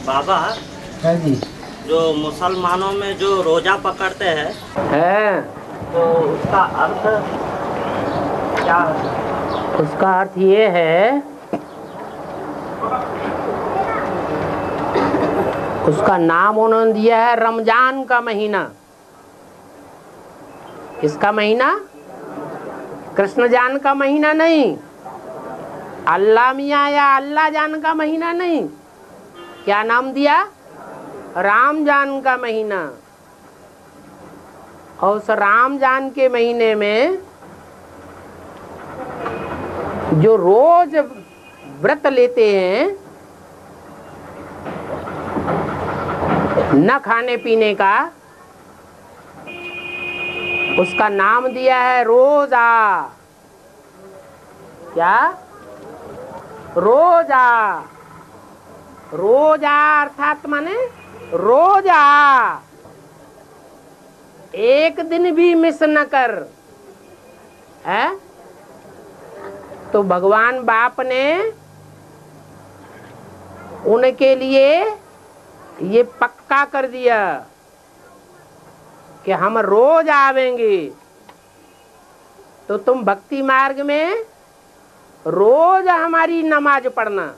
बाबा है जी। जो मुसलमानों में जो रोजा पकड़ते हैं है तो उसका अर्थ क्या है? उसका अर्थ ये है, उसका नाम उन्होंने दिया है रमजान का महीना। किसका महीना? कृष्ण जान का महीना नहीं, अल्लाह मियाँ या अल्लाह जान का महीना नहीं। क्या नाम दिया? रामजान का महीना। और उस रामजान के महीने में जो रोज व्रत लेते हैं न खाने पीने का, उसका नाम दिया है रोजा। क्या? रोजा। रोजा अर्थात माने रोजा, एक दिन भी मिस न कर है। तो भगवान बाप ने उनके लिए ये पक्का कर दिया कि हम रोज आवेंगे। तो तुम भक्ति मार्ग में रोज हमारी नमाज पढ़ना।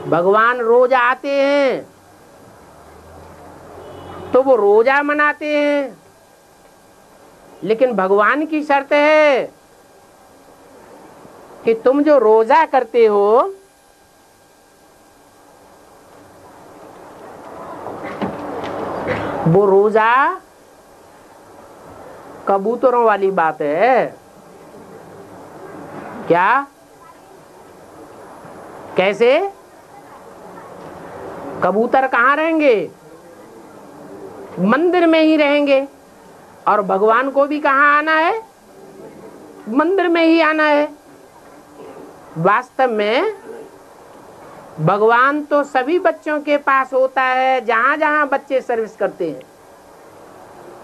भगवान रोज आते हैं तो वो रोजा मनाते हैं, लेकिन भगवान की शर्त है कि तुम जो रोजा करते हो वो रोजा कबूतरों वाली बात है। क्या? कैसे? कबूतर कहाँ रहेंगे? मंदिर में ही रहेंगे। और भगवान को भी कहाँ आना है? मंदिर में ही आना है। वास्तव में भगवान तो सभी बच्चों के पास होता है जहां जहां बच्चे सर्विस करते हैं,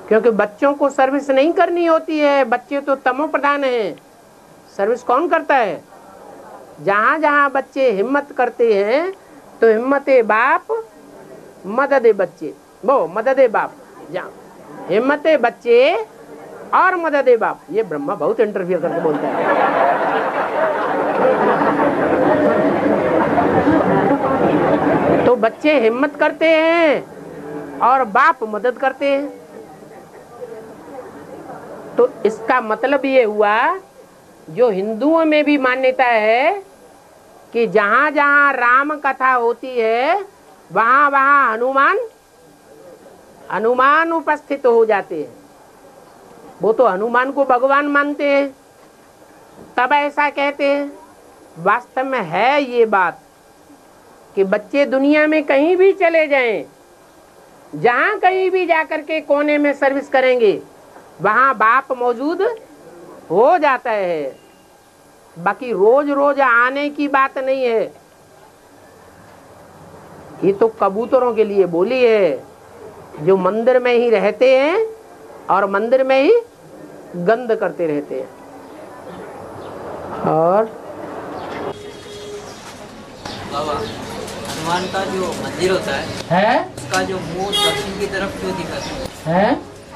क्योंकि बच्चों को सर्विस नहीं करनी होती है। बच्चे तो तमो प्रधान हैं। सर्विस कौन करता है? जहां जहां बच्चे हिम्मत करते हैं तो हिम्मते बाप मददे बच्चे, वो मददे बाप। जहाँ हिम्मते बच्चे और मददे बाप। ये ब्रह्मा बहुत इंटरफियर करके बोलता है। तो बच्चे हिम्मत करते हैं और बाप मदद करते हैं। तो इसका मतलब ये हुआ, जो हिंदुओं में भी मान्यता है कि जहां जहां राम कथा होती है वहां वहां हनुमान उपस्थित हो जाते हैं। वो तो हनुमान को भगवान मानते हैं, तब ऐसा कहते हैं। वास्तव में है ये बात कि बच्चे दुनिया में कहीं भी चले जाएं, जहां कहीं भी जाकर के कोने में सर्विस करेंगे वहां बाप मौजूद हो जाता है। बाकी रोज रोज आने की बात नहीं है। ये तो कबूतरों के लिए बोली है, जो मंदिर में ही रहते हैं और मंदिर में ही गंद करते रहते हैं। और बाबा, हनुमान का जो मंदिर होता है उसका जो मुंह दक्षिण की तरफ क्यों दिखता है?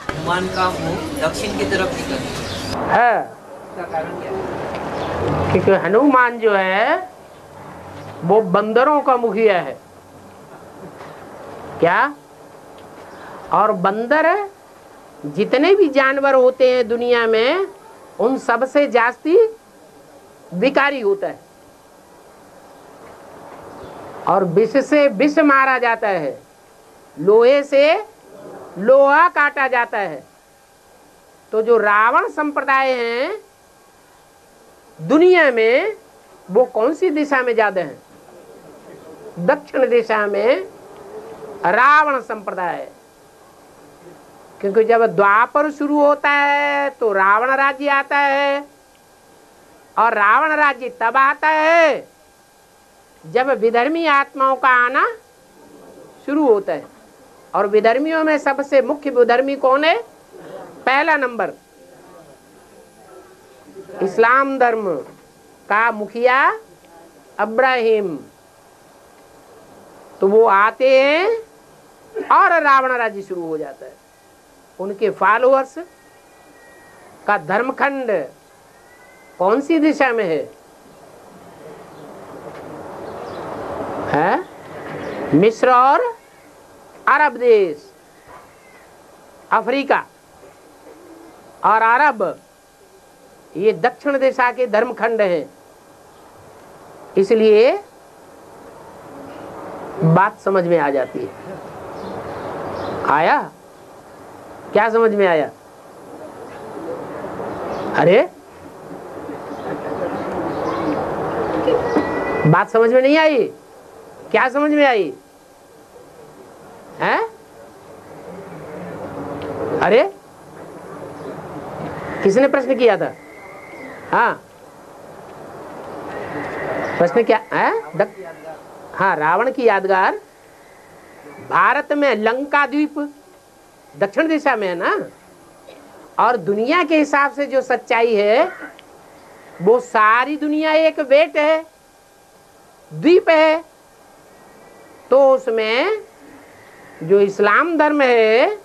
हनुमान का मुंह दक्षिण की तरफ दिखता है इसका कारण क्या है? क्योंकि हनुमान जो है वो बंदरों का मुखिया है। क्या? और बंदर जितने भी जानवर होते हैं दुनिया में उन सबसे जास्ती विकारी होता है, और विष से विष मारा जाता है, लोहे से लोहा काटा जाता है। तो जो रावण संप्रदाय हैं दुनिया में, वो कौन सी दिशा में ज्यादा है? दक्षिण दिशा में रावण संप्रदाय है। क्योंकि जब द्वापर शुरू होता है तो रावण राज्य आता है, और रावण राज्य तब आता है जब विधर्मी आत्माओं का आना शुरू होता है। और विधर्मियों में सबसे मुख्य विधर्मी कौन है? पहला नंबर इस्लाम धर्म का मुखिया अब्राहिम। तो वो आते हैं और रावण राज्य शुरू हो जाता है। उनके फॉलोअर्स का धर्मखंड कौन सी दिशा में है? मिस्र और अरब देश, अफ्रीका और अरब, ये दक्षिण दिशा के धर्मखंड हैं। इसलिए बात समझ में आ जाती है। आया? क्या समझ में आया? अरे बात समझ में नहीं आई? क्या समझ में आई है? अरे किसने प्रश्न किया था? हाँ, प्रश्न क्या है? हाँ, रावण की यादगार भारत में लंका द्वीप दक्षिण दिशा में है ना। और दुनिया के हिसाब से जो सच्चाई है वो सारी दुनिया एक वेट है, द्वीप है। तो उसमें जो इस्लाम धर्म है,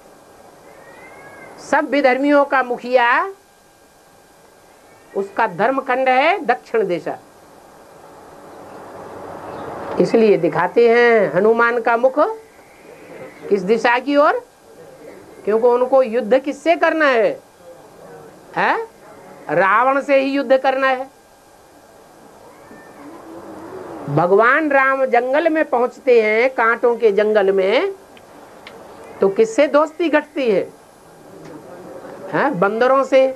सब विधर्मियों का मुखिया, उसका धर्मखंड है दक्षिण दिशा। इसलिए दिखाते हैं हनुमान का मुख किस दिशा की ओर, क्योंकि उनको युद्ध किससे करना है? रावण से ही युद्ध करना है। भगवान राम जंगल में पहुंचते हैं, कांटों के जंगल में, तो किससे दोस्ती घटती है? बंदरों से।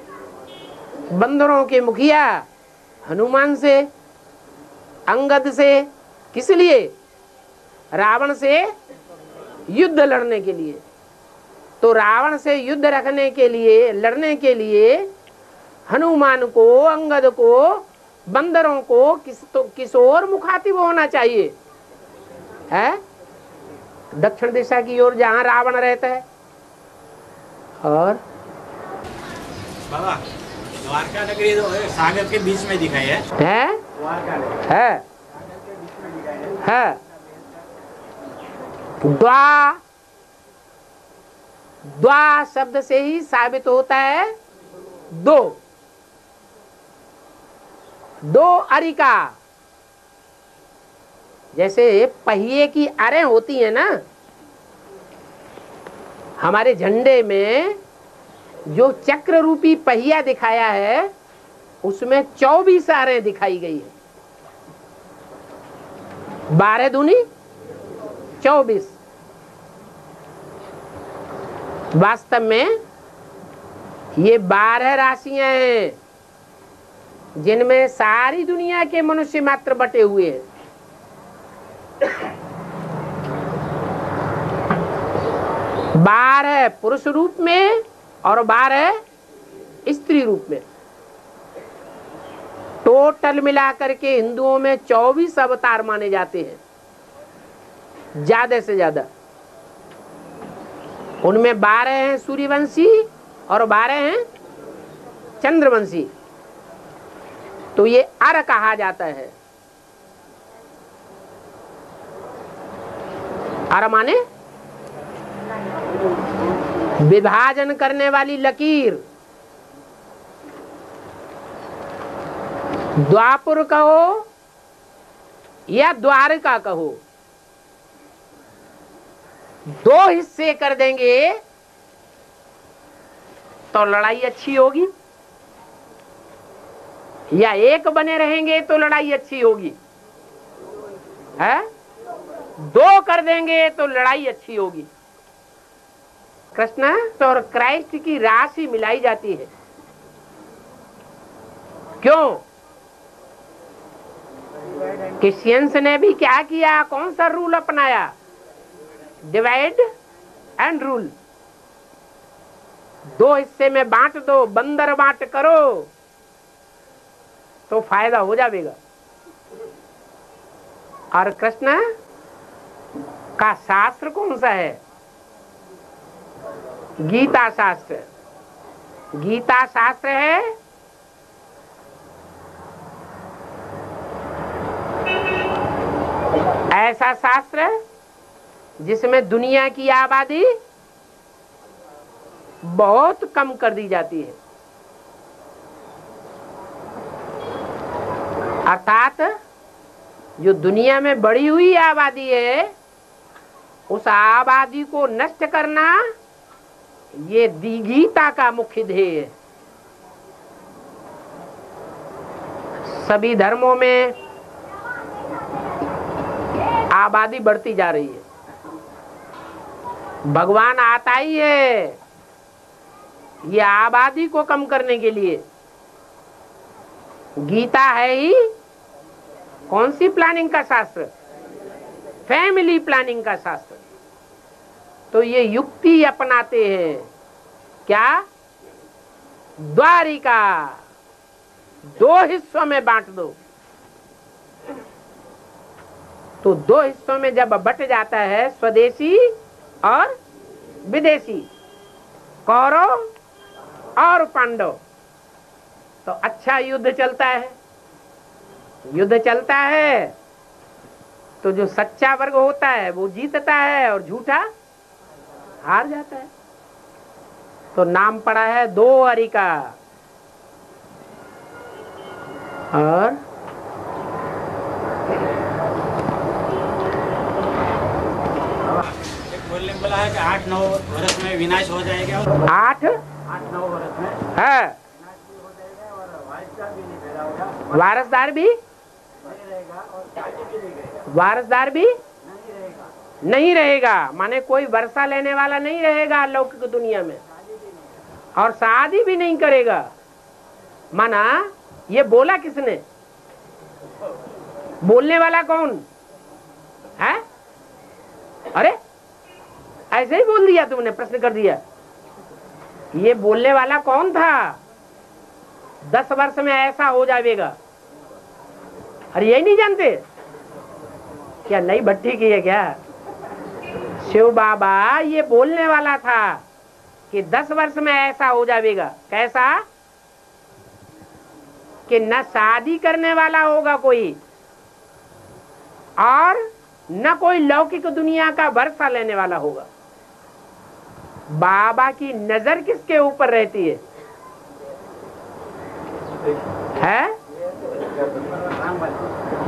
बंदरों के मुखिया हनुमान से, अंगद से। किस लिए? रावण से युद्ध लड़ने के लिए। तो रावण से युद्ध रखने के लिए, लड़ने के लिए हनुमान को, अंगद को, बंदरों को किस ओर मुखातिब होना चाहिए? है दक्षिण दिशा की ओर, जहां रावण रहता है। और बाबा, द्वारका नगरी तो सागर के बीच में दिखाई है। है द्वा, द्वा शब्द से ही साबित होता है दो, दो अरिका। जैसे पहिए की अरें होती है ना, हमारे झंडे में जो चक्र रूपी पहिया दिखाया है उसमें 24 अरें दिखाई गई है। 12 दूनी 24। वास्तव में ये 12 राशियां हैं जिनमें सारी दुनिया के मनुष्य मात्र बटे हुए हैं। 12 पुरुष रूप में और 12 स्त्री रूप में। टोटल मिलाकर के हिंदुओं में 24 अवतार माने जाते हैं, ज्यादा से ज्यादा। उनमें 12 हैं सूर्यवंशी और 12 हैं चंद्रवंशी। तो ये अर कहा जाता है। अर माने विभाजन करने वाली लकीर। द्वापुर कहो या द्वारका कहो, दो हिस्से कर देंगे तो लड़ाई अच्छी होगी, या एक बने रहेंगे तो लड़ाई अच्छी होगी, है? दो कर देंगे तो लड़ाई अच्छी होगी। कृष्ण और क्राइस्ट की राशि मिलाई जाती है। क्यों? क्रिश्चियंस ने भी क्या किया? कौन सा रूल अपनाया? Divide and rule. दो हिस्से में बांट दो, बंदर बांट करो तो फायदा हो जाएगा। और कृष्ण का शास्त्र कौन सा है? गीता शास्त्र। गीता शास्त्र है ऐसा शास्त्र जिसमें दुनिया की आबादी बहुत कम कर दी जाती है। अर्थात जो दुनिया में बढ़ी हुई आबादी है, उस आबादी को नष्ट करना ये गीता का मुख्य ध्येय है। सभी धर्मों में आबादी बढ़ती जा रही है। भगवान आता ही है ये आबादी को कम करने के लिए। गीता है ही कौन सी प्लानिंग का शास्त्र? फैमिली प्लानिंग का शास्त्र। तो ये युक्ति अपनाते हैं क्या? द्वारिका 2 हिस्सों में बांट दो। तो 2 हिस्सों में जब बट जाता है, स्वदेशी और विदेशी, कौरव और पांडव, तो अच्छा युद्ध चलता है। युद्ध चलता है तो जो सच्चा वर्ग होता है वो जीतता है और झूठा हार जाता है। तो नाम पड़ा है द्वारिका। और बोलने बोला है कि 8-9 वर्ष में विनाश हो जाएगा। 8-9 वर्ष में है विनाश भी हो जाएगा और वारसदार भी नहीं पैदा होगा। वारसदार भी नहीं रहेगा और शादी भी नहीं रहेगा। वारसदार भी नहीं रहेगा, माने कोई वर्षा लेने वाला नहीं रहेगा लौकिक दुनिया में, और शादी भी नहीं करेगा। माना ये बोला किसने? बोलने वाला कौन है? अरे ऐसे ही बोल दिया तुमने, प्रश्न कर दिया। ये बोलने वाला कौन था? 10 वर्ष में ऐसा हो जाएगा। अरे यही नहीं जानते क्या? नई भट्टी की है क्या? शिव बाबा ये बोलने वाला था कि 10 वर्ष में ऐसा हो जाएगा। कैसा? कि न शादी करने वाला होगा कोई, और न कोई लौकिक दुनिया का वर्षा लेने वाला होगा। बाबा की नजर किसके ऊपर रहती है?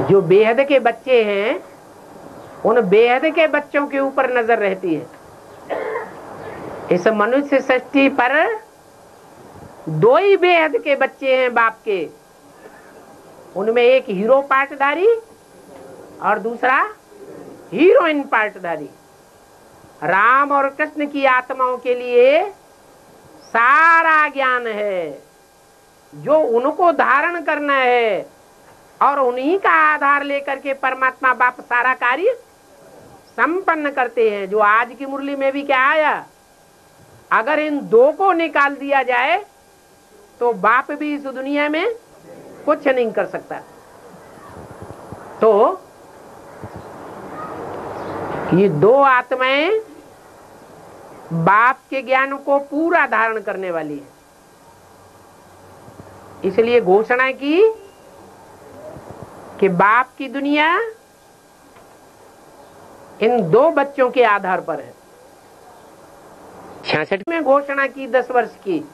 जो बेहद के बच्चे हैं, उन बेहद के बच्चों के ऊपर नजर रहती है। इस मनुष्य सृष्टि पर 2 ही बेहद के बच्चे हैं बाप के। उनमें एक हीरो पार्टधारी और दूसरा हीरोइन पार्टधारी। राम और कृष्ण की आत्माओं के लिए सारा ज्ञान है जो उनको धारण करना है, और उन्हीं का आधार लेकर के परमात्मा बाप सारा कार्य संपन्न करते हैं। जो आज की मुरली में भी क्या आया? अगर इन 2 को निकाल दिया जाए तो बाप भी इस दुनिया में कुछ नहीं कर सकता। तो ये 2 आत्माएं बाप के ज्ञान को पूरा धारण करने वाली है। इसलिए घोषणा की कि बाप की दुनिया इन 2 बच्चों के आधार पर है। 66 में घोषणा की 10 वर्ष की,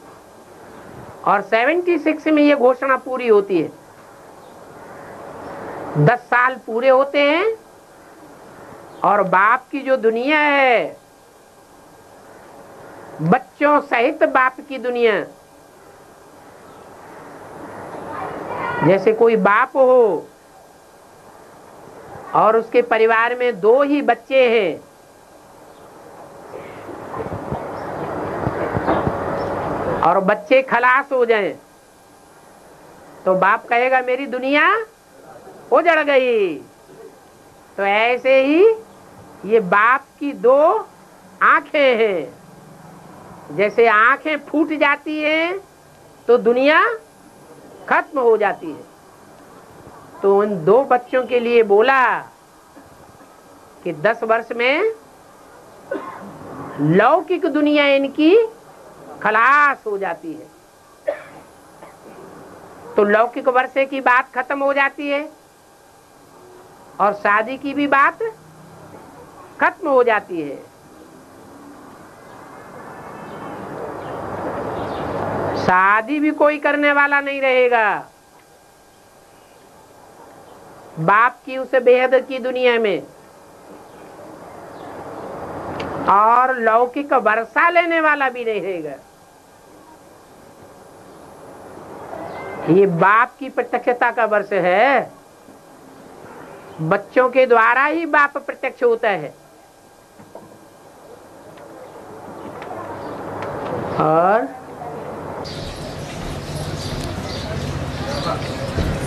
और 76 में ये घोषणा पूरी होती है। 10 साल पूरे होते हैं और बाप की जो दुनिया है, बच्चों सहित बाप की दुनिया, जैसे कोई बाप हो और उसके परिवार में 2 ही बच्चे हैं, और बच्चे खलास हो जाएं, तो बाप कहेगा मेरी दुनिया उजड़ गई। तो ऐसे ही ये बाप की 2 आंखें हैं। जैसे आंखें फूट जाती हैं तो दुनिया खत्म हो जाती है। तो उन 2 बच्चों के लिए बोला कि 10 वर्ष में लौकिक दुनिया इनकी खलास हो जाती है। तो लौकिक वर्षे की बात खत्म हो जाती है और शादी की भी बात खत्म हो जाती है। शादी भी कोई करने वाला नहीं रहेगा। बाप की उस बेहद की दुनिया में और लौकिक वर्षा लेने वाला भी नहीं रहेगा। ये बाप की प्रत्यक्षता का वर्ष है। बच्चों के द्वारा ही बाप प्रत्यक्ष होता है। और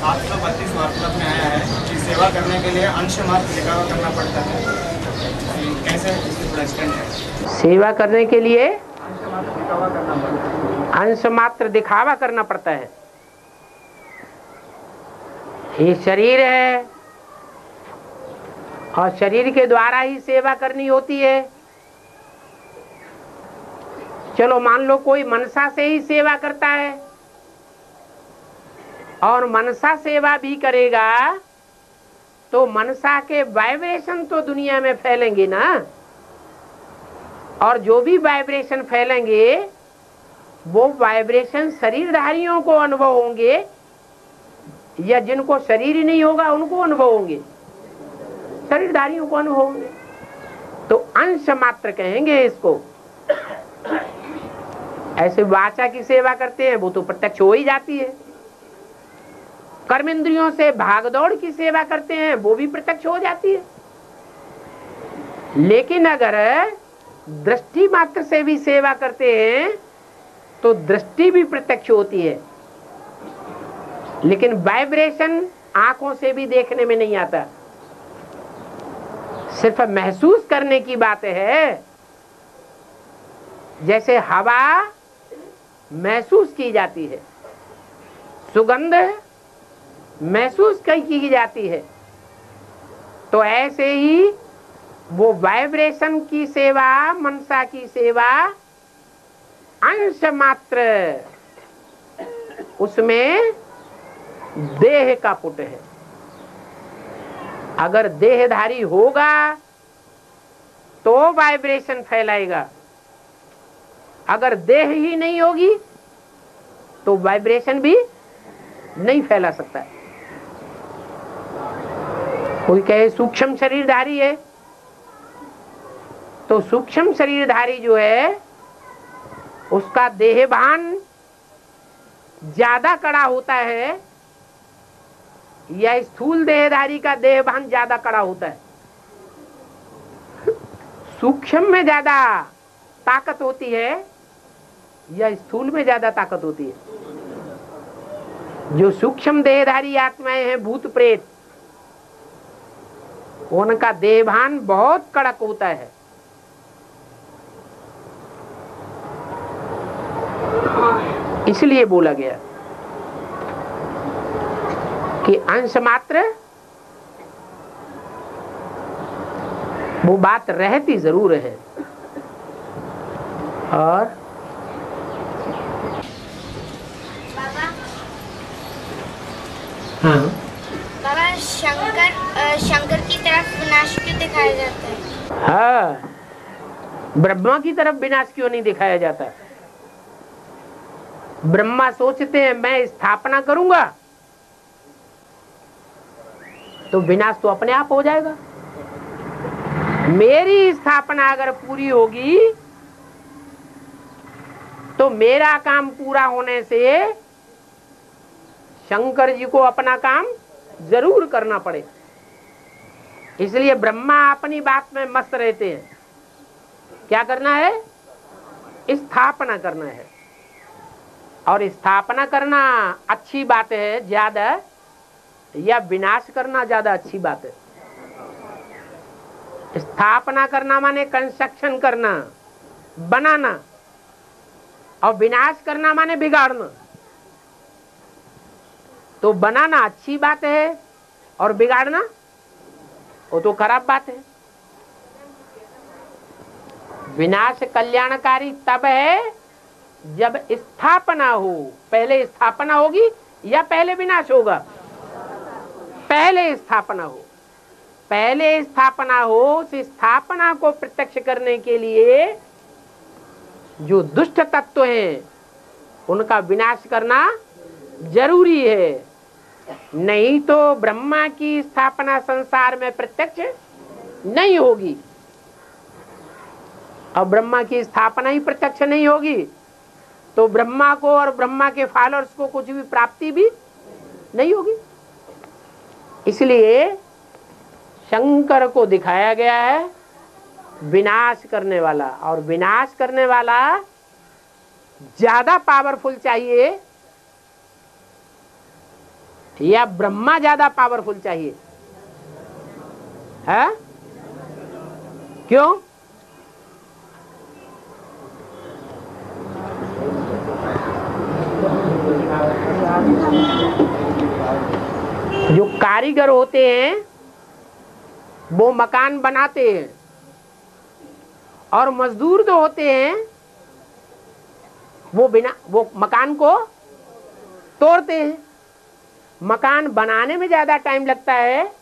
732 वार्तालाप में आया है कि सेवा करने के लिए अंश मात्र दिखावा करना पड़ता है। कैसे इसको थोड़ा एक्सप्लेन करें। सेवा करने के लिए अंश मात्र दिखावा करना पड़ता है। अंश मात्र दिखावा करना पड़ता है। ये शरीर है और शरीर के द्वारा ही सेवा करनी होती है। चलो मान लो कोई मनसा से ही सेवा करता है और मनसा सेवा भी करेगा तो मनसा के वाइब्रेशन तो दुनिया में फैलेंगे ना। और जो भी वाइब्रेशन फैलेंगे वो वाइब्रेशन शरीरधारियों को अनुभव होंगे या जिनको शरीर ही नहीं होगा उनको अनुभव होंगे? शरीरधारियों को अनुभव होंगे। तो अंश मात्र कहेंगे इसको। ऐसे वाचा की सेवा करते हैं वो तो प्रत्यक्ष हो ही जाती है। कर्मेंद्रियों से भागदौड़ की सेवा करते हैं वो भी प्रत्यक्ष हो जाती है। लेकिन अगर दृष्टि मात्र से भी सेवा करते हैं तो दृष्टि भी प्रत्यक्ष होती है। लेकिन वाइब्रेशन आंखों से भी देखने में नहीं आता, सिर्फ महसूस करने की बात है। जैसे हवा महसूस की जाती है, सुगंध महसूस की जाती है, तो ऐसे ही वो वाइब्रेशन की सेवा, मनसा की सेवा अंश मात्र, उसमें देह का पुट है। अगर देहधारी होगा तो वाइब्रेशन फैलाएगा। अगर देह ही नहीं होगी तो वाइब्रेशन भी नहीं फैला सकता। कोई कहे सूक्ष्म शरीरधारी है तो सूक्ष्म शरीरधारी जो है उसका देहभान ज्यादा कड़ा होता है या स्थूल देहधारी का देहभान ज्यादा कड़ा होता है? सूक्ष्म में ज्यादा ताकत होती है या स्थूल में ज्यादा ताकत होती है? जो सूक्ष्म देहधारी आत्माएं हैं, भूत प्रेत, उनका देहभान बहुत कड़क होता है। इसलिए बोला गया कि अंश मात्र, वो बात रहती जरूर है। और बाबा, हाँ बाबा शंकर की तरफ विनाश क्यों दिखाया जाता है? हाँ, ब्रह्मा की तरफ विनाश क्यों नहीं दिखाया जाता? ब्रह्मा सोचते हैं मैं स्थापना करूंगा तो विनाश तो अपने आप हो जाएगा। मेरी स्थापना अगर पूरी होगी तो मेरा काम पूरा होने से शंकर जी को अपना काम जरूर करना पड़े। इसलिए ब्रह्मा अपनी बात में मस्त रहते हैं। क्या करना है? स्थापना करना है। और स्थापना करना अच्छी बात है ज्यादा, या विनाश करना ज्यादा अच्छी बात है? स्थापना करना माने कंस्ट्रक्शन करना, बनाना, और विनाश करना माने बिगाड़ना। तो बनाना अच्छी बात है और बिगाड़ना वो तो खराब बात है। विनाश कल्याणकारी तब है जब स्थापना हो। पहले स्थापना होगी या पहले विनाश होगा? पहले स्थापना हो। पहले स्थापना हो, उस स्थापना को प्रत्यक्ष करने के लिए जो दुष्ट तत्व हैं उनका विनाश करना जरूरी है। नहीं तो ब्रह्मा की स्थापना संसार में प्रत्यक्ष नहीं होगी। अब ब्रह्मा की स्थापना ही प्रत्यक्ष नहीं होगी तो ब्रह्मा को और ब्रह्मा के फॉलोअर्स को कुछ भी प्राप्ति भी नहीं होगी। इसलिए शंकर को दिखाया गया है विनाश करने वाला, और विनाश करने वाला ज्यादा पावरफुल चाहिए या ब्रह्मा ज्यादा पावरफुल चाहिए? है क्यों? जो कारीगर होते हैं वो मकान बनाते हैं, और मजदूर जो होते हैं वो मकान को तोड़ते हैं। मकान बनाने में ज्यादा टाइम लगता है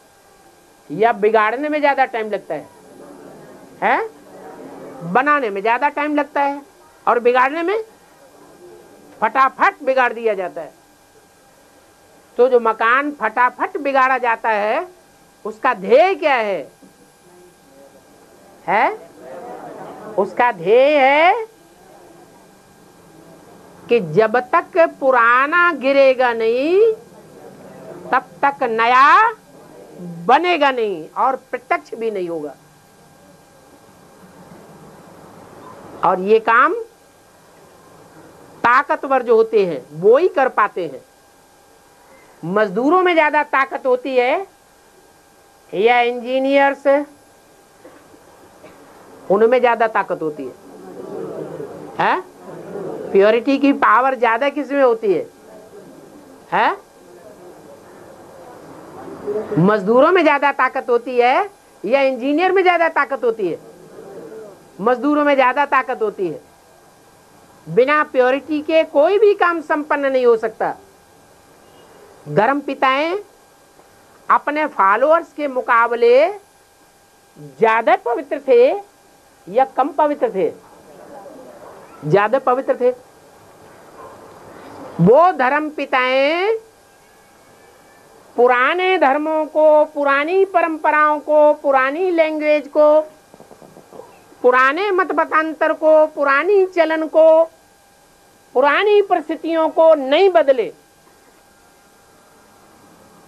या बिगाड़ने में ज्यादा टाइम लगता है? हैं? बनाने में ज्यादा टाइम लगता है और बिगाड़ने में फटाफट बिगाड़ दिया जाता है। तो जो मकान फटाफट बिगाड़ा जाता है उसका ध्येय क्या है? उसका ध्येय है कि जब तक पुराना गिरेगा नहीं तब तक नया बनेगा नहीं और प्रत्यक्ष भी नहीं होगा। और ये काम ताकतवर जो होते हैं वो ही कर पाते हैं। मजदूरों में ज्यादा ताकत होती है या इंजीनियर्स, उनमें ज्यादा ताकत होती है? प्योरिटी की पावर ज्यादा किसमें होती है? मजदूरों में ज्यादा ताकत होती है या इंजीनियर में ज्यादा ताकत होती है? मजदूरों में ज्यादा ताकत होती है। बिना प्योरिटी के कोई भी काम संपन्न नहीं हो सकता। धर्म पिताएं अपने फॉलोअर्स के मुकाबले ज्यादा पवित्र थे या कम पवित्र थे? ज्यादा पवित्र थे। वो धर्म पिताएं पुराने धर्मों को, पुरानी परंपराओं को, पुरानी लैंग्वेज को, पुराने मत मतांतर को, पुरानी चलन को, पुरानी परिस्थितियों को नहीं बदले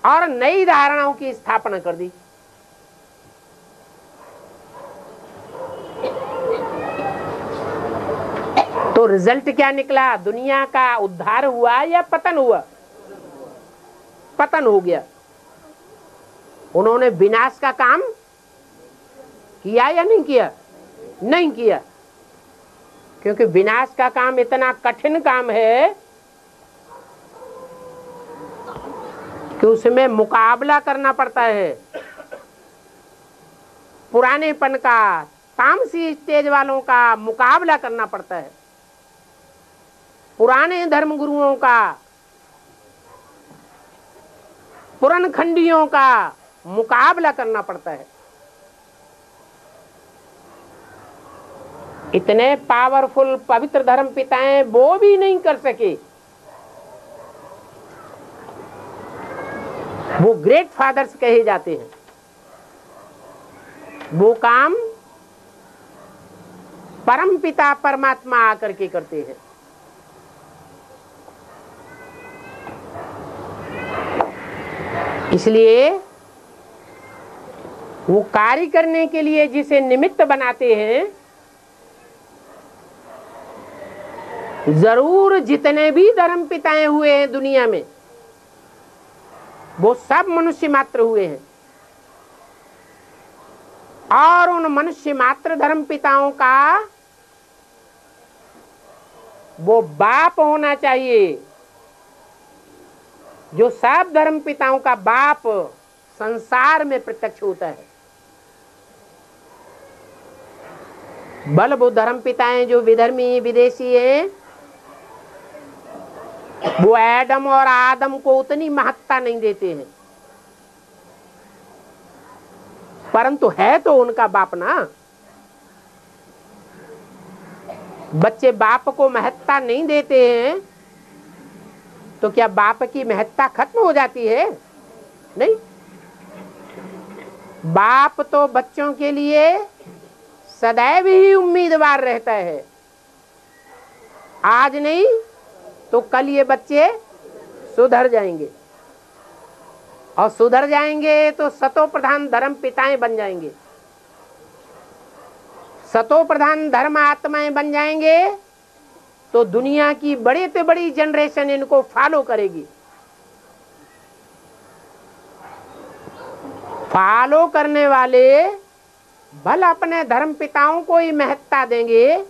और नई धारणाओं की स्थापना कर दी। तो रिजल्ट क्या निकला? दुनिया का उद्धार हुआ या पतन हुआ? पतन हो गया। उन्होंने विनाश का काम किया या नहीं किया? नहीं किया, क्योंकि विनाश का काम इतना कठिन काम है कि उसमें मुकाबला करना पड़ता है। पुरानेपन का, तामसी स्टेज वालों का मुकाबला करना पड़ता है। पुराने धर्म गुरुओं का, पुराणखंडियों का मुकाबला करना पड़ता है। इतने पावरफुल पवित्र धर्म पिताएं वो भी नहीं कर सके। वो ग्रेट फादर्स कहे जाते हैं। वो काम परम पिता परमात्मा आकर के करते हैं। इसलिए वो कार्य करने के लिए जिसे निमित्त बनाते हैं, जरूर जितने भी धर्म पिताएं हुए हैं दुनिया में वो सब मनुष्य मात्र हुए हैं, और उन मनुष्य मात्र धर्म पिताओं का वो बाप होना चाहिए जो सब धर्म पिताओं का बाप संसार में प्रत्यक्ष होता है। बल वो धर्म पिताएं जो विधर्मी विदेशी हैं, वो एडम और आदम को उतनी महत्ता नहीं देते हैं। परंतु है तो उनका बाप ना। बच्चे बाप को महत्ता नहीं देते हैं तो क्या बाप की महत्ता खत्म हो जाती है? नहीं। बाप तो बच्चों के लिए सदैव ही उम्मीदवार रहता है। आज नहीं तो कल ये बच्चे सुधर जाएंगे, और सुधर जाएंगे तो सतो प्रधान धर्म पिताएं बन जाएंगे। सतो प्रधान धर्म आत्माएं बन जाएंगे तो दुनिया की बड़े से बड़ी जनरेशन इनको फॉलो करेगी। फॉलो करने वाले भले अपने धर्म पिताओं को ही महत्ता देंगे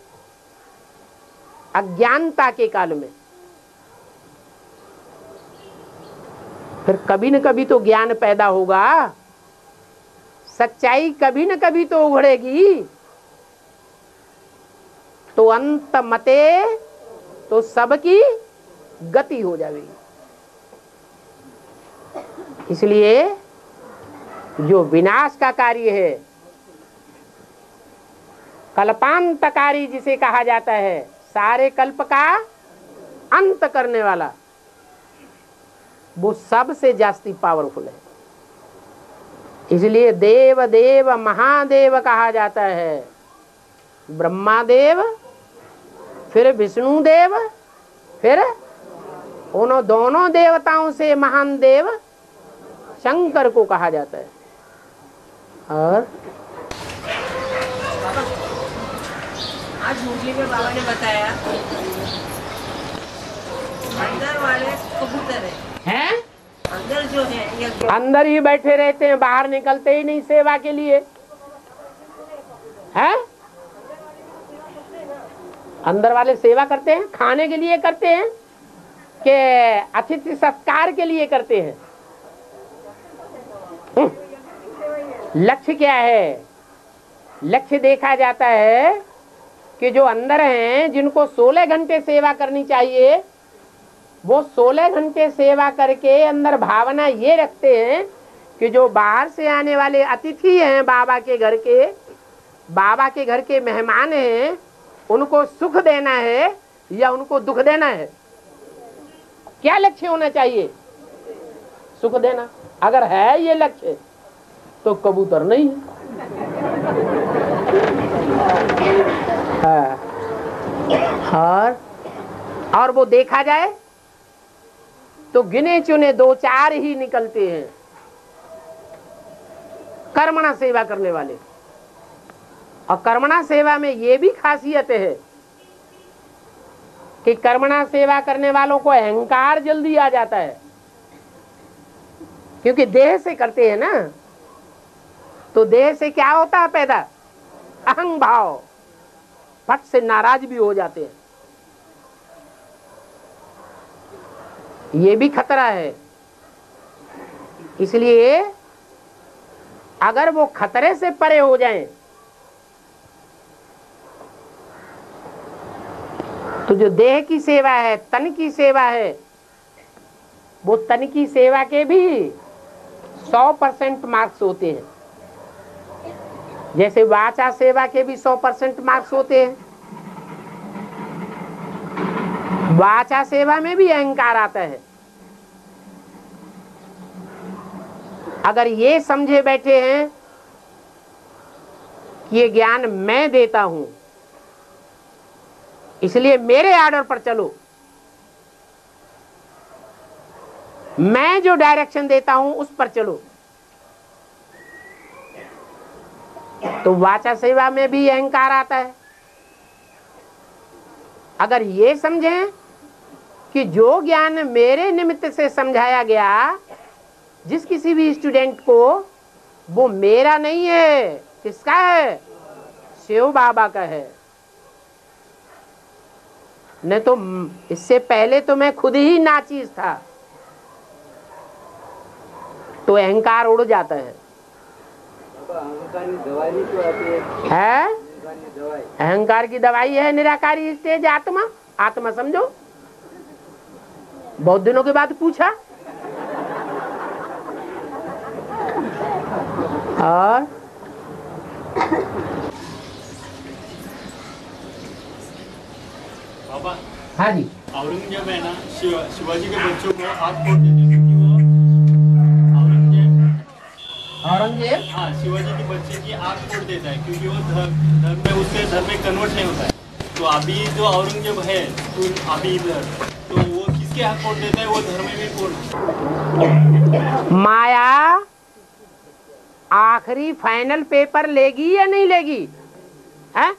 अज्ञानता के काल में, फिर कभी न कभी तो ज्ञान पैदा होगा, सच्चाई कभी न कभी तो उघड़ेगी। तो अंत मते तो सबकी गति हो जाएगी। इसलिए जो विनाश का कार्य है, कल्पांतकारी जिसे कहा जाता है, सारे कल्प का अंत करने वाला, वो सबसे जास्ती पावरफुल है। इसलिए देव देव महादेव कहा जाता है। ब्रह्मा देव, फिर विष्णु देव, फिर उन दोनों देवताओं से महान देव शंकर को कहा जाता है। और आज मुरली में बाबा ने बताया अंदर वाले कबूतर हैं, अंदर जो है ये अंदर ही बैठे रहते हैं, बाहर निकलते ही नहीं सेवा के लिए, हैं? अंदर वाले सेवा करते हैं, खाने के लिए करते हैं कि अतिथि सत्कार के लिए करते हैं? लक्ष्य क्या है? लक्ष्य देखा जाता है कि जो अंदर हैं, जिनको 16 घंटे सेवा करनी चाहिए, वो 16 घंटे सेवा करके अंदर भावना ये रखते हैं कि जो बाहर से आने वाले अतिथि हैं, बाबा के घर के मेहमान हैं, उनको सुख देना है या उनको दुख देना है? क्या लक्ष्य होना चाहिए? सुख देना। अगर है ये लक्ष्य तो कबूतर नहीं है। और वो देखा जाए तो गिने चुने 2-4 ही निकलते हैं कर्मणा सेवा करने वाले। और कर्मणा सेवा में ये भी खासियत है कि कर्मणा सेवा करने वालों को अहंकार जल्दी आ जाता है, क्योंकि देह से करते हैं ना, तो देह से क्या होता है पैदा? अहंग भाव, फट से नाराज भी हो जाते हैं। ये भी खतरा है। इसलिए अगर वो खतरे से परे हो जाएं तो जो देह की सेवा है, तन की सेवा है, वो तन की सेवा के भी 100% मार्क्स होते हैं। जैसे वाचा सेवा के भी 100% मार्क्स होते हैं। वाचा सेवा में भी अहंकार आता है। अगर ये समझे बैठे हैं कि ये ज्ञान मैं देता हूं, इसलिए मेरे आर्डर पर चलो, मैं जो डायरेक्शन देता हूं उस पर चलो, तो वाचा सेवा में भी अहंकार आता है। अगर ये समझें कि जो ज्ञान मेरे निमित्त से समझाया गया जिस किसी भी स्टूडेंट को, वो मेरा नहीं है, किसका है? शिव बाबा का है। नहीं तो इससे पहले तो मैं खुद ही नाचीज था, तो अहंकार उड़ जाता है। है अहंकार की दवाई है निराकारी स्टेज आत्मा। आत्मा समझो। बहुत दिनों के बाद पूछा। और बाबा, हाँ जी, औरंगजेब है ना, शिवाजी के बच्चों को हाथ फोड़ देते क्योंकि वो औरंगजेब हाँ शिवाजी के बच्चे की आँख फोड़ देता है क्योंकि वो धर्म में उससे धर्म में कन्वर्ट नहीं होता है। तो अभी जो औरंगजेब है तो अभी इधर तो वो किसके हाथ फोड़ देता है, वो धर्म में कौन? माया आखिरी फाइनल पेपर लेगी या नहीं लेगी? है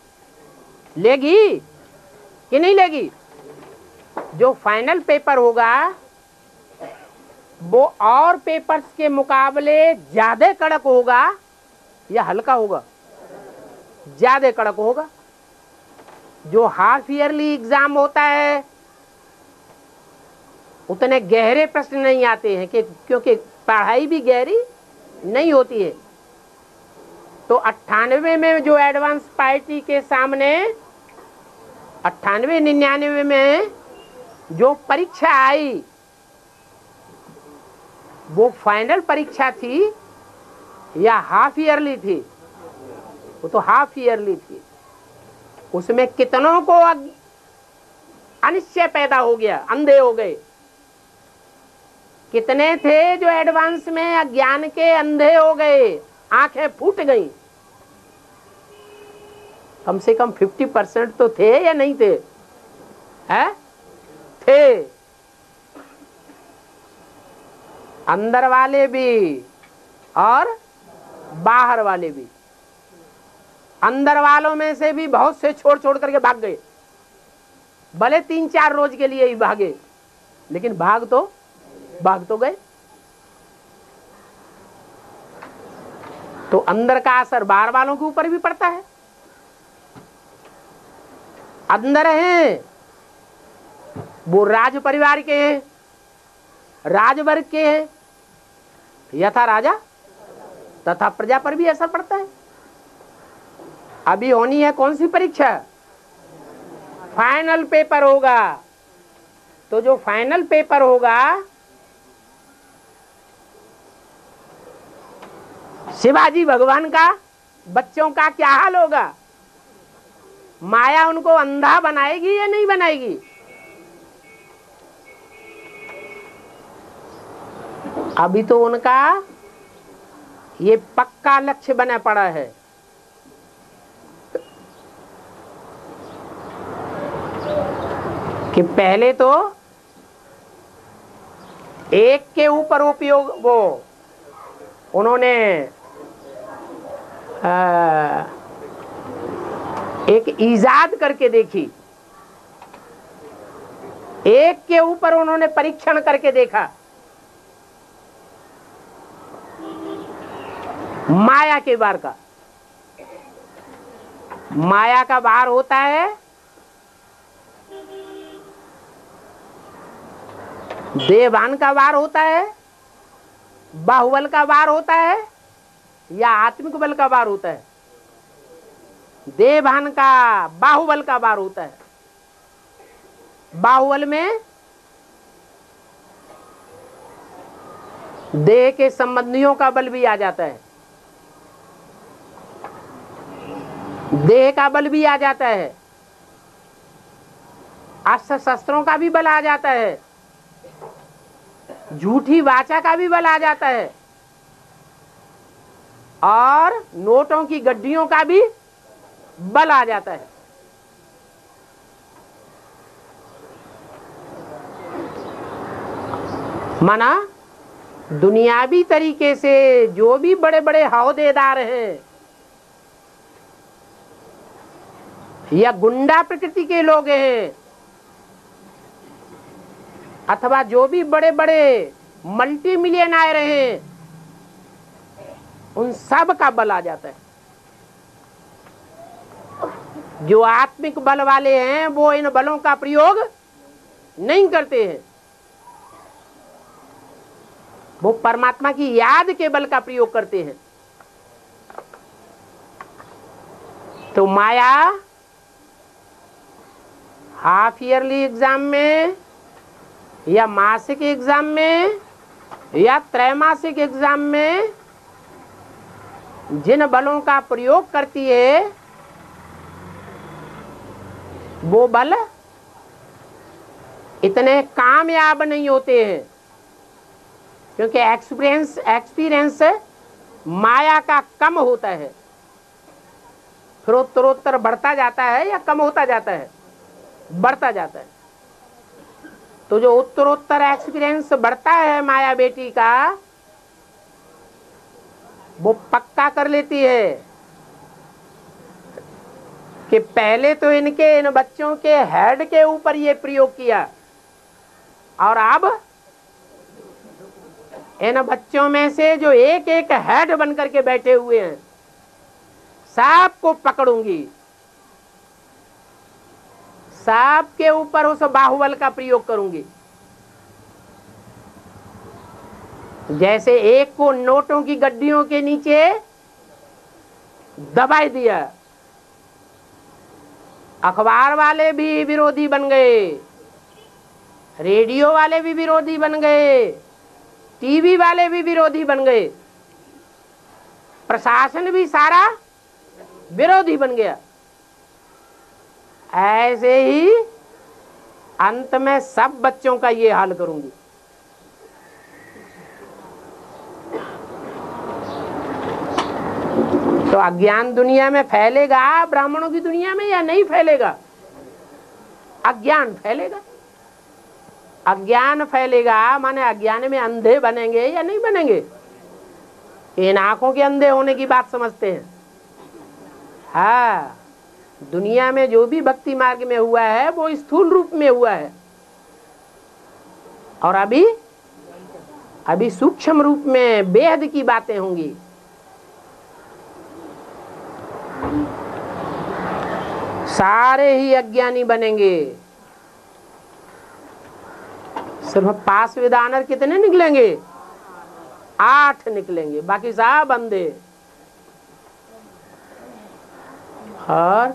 लेगी कि नहीं लेगी? जो फाइनल पेपर होगा वो और पेपर्स के मुकाबले ज्यादा कड़क होगा या हल्का होगा? ज्यादा कड़क होगा। जो हाफ ईयरली एग्जाम होता है उतने गहरे प्रश्न नहीं आते हैं कि क्योंकि पढ़ाई भी गहरी नहीं होती है। तो 98 में जो एडवांस पार्टी के सामने 98-99 में जो परीक्षा आई वो फाइनल परीक्षा थी या हाफ ईयरली थी? वो तो हाफ ईयरली थी। उसमें कितनों को अनिश्चय पैदा हो गया, अंधे हो गए। कितने थे जो एडवांस में अज्ञान के अंधे हो गए, आंखें फूट गईं। कम से कम 50% तो थे या नहीं थे? हैं? थे। अंदर वाले भी और बाहर वाले भी। अंदर वालों में से भी बहुत से छोड़ छोड़ करके भाग गए, भले 3-4 रोज के लिए ही भागे, लेकिन भाग तो गए। तो अंदर का असर बाहर वालों के ऊपर भी पड़ता है। अंदर हैं वो राज परिवार के हैं, राजवर्ग के हैं, यथा राजा तथा प्रजा पर भी असर पड़ता है। अभी होनी है कौन सी परीक्षा? फाइनल पेपर होगा। तो जो फाइनल पेपर होगा शिवाजी भगवान का बच्चों का क्या हाल होगा? माया उनको अंधा बनाएगी या नहीं बनाएगी? अभी तो उनका ये पक्का लक्ष्य बना पड़ा है कि पहले तो एक के ऊपर उपयोग वो उन्होंने एक इजाद करके देखी, एक के ऊपर उन्होंने परीक्षण करके देखा। माया के वार का, माया का वार होता है देवान का वार होता है, बाहुबल का वार होता है या आत्मिक बल का वार होता है? देवान का, बाहुबल का वार होता है। बाहुबल में देह के संबंधियों का बल भी आ जाता है, देह का बल भी आ जाता है, अस्त्र शस्त्रों का भी बल आ जाता है, झूठी वाचा का भी बल आ जाता है और नोटों की गड्डियों का भी बल आ जाता है। माना दुनियावी तरीके से जो भी बड़े बड़े औहदेदार हैं या गुंडा प्रकृति के लोग हैं अथवा जो भी बड़े बड़े मल्टी मिलियनर हैं, उन सब का बल आ जाता है। जो आत्मिक बल वाले हैं वो इन बलों का प्रयोग नहीं करते हैं, वो परमात्मा की याद के बल का प्रयोग करते हैं। तो माया हाफ ईयरली एग्जाम में या मासिक एग्जाम में या त्रैमासिक एग्जाम में जिन बलों का प्रयोग करती है वो बल इतने कामयाब नहीं होते हैं, क्योंकि एक्सपीरियंस माया का कम होता है, फिर उत्तरोत्तर बढ़ता जाता है या कम होता जाता है, बढ़ता जाता है। तो जो उत्तरोत्तर एक्सपीरियंस बढ़ता है माया बेटी का, वो पक्का कर लेती है कि पहले तो इन बच्चों के हेड के ऊपर ये प्रयोग किया, और अब इन बच्चों में से जो एक एक हेड बन करके बैठे हुए हैं सबको पकड़ूंगी, सबके ऊपर उस बाहुबल का प्रयोग करूंगी। जैसे एक को नोटों की गड्डियों के नीचे दबाई दिया, अखबार वाले भी विरोधी बन गए, रेडियो वाले भी विरोधी बन गए, टीवी वाले भी विरोधी बन गए, प्रशासन भी सारा विरोधी बन गया। ऐसे ही अंत में सब बच्चों का ये हाल करूंगी। तो अज्ञान दुनिया में फैलेगा, ब्राह्मणों की दुनिया में, या नहीं फैलेगा? अज्ञान फैलेगा। अज्ञान फैलेगा माने अज्ञान में अंधे बनेंगे या नहीं बनेंगे? इन आंखों के अंधे होने की बात समझते हैं। हाँ, दुनिया में जो भी भक्ति मार्ग में हुआ है वो स्थूल रूप में हुआ है, और अभी सूक्ष्म रूप में बेहद की बातें होंगी। सारे ही अज्ञानी बनेंगे। सिर्फ पास विदानर कितने निकलेंगे? 8 निकलेंगे, बाकी सब अंधे। और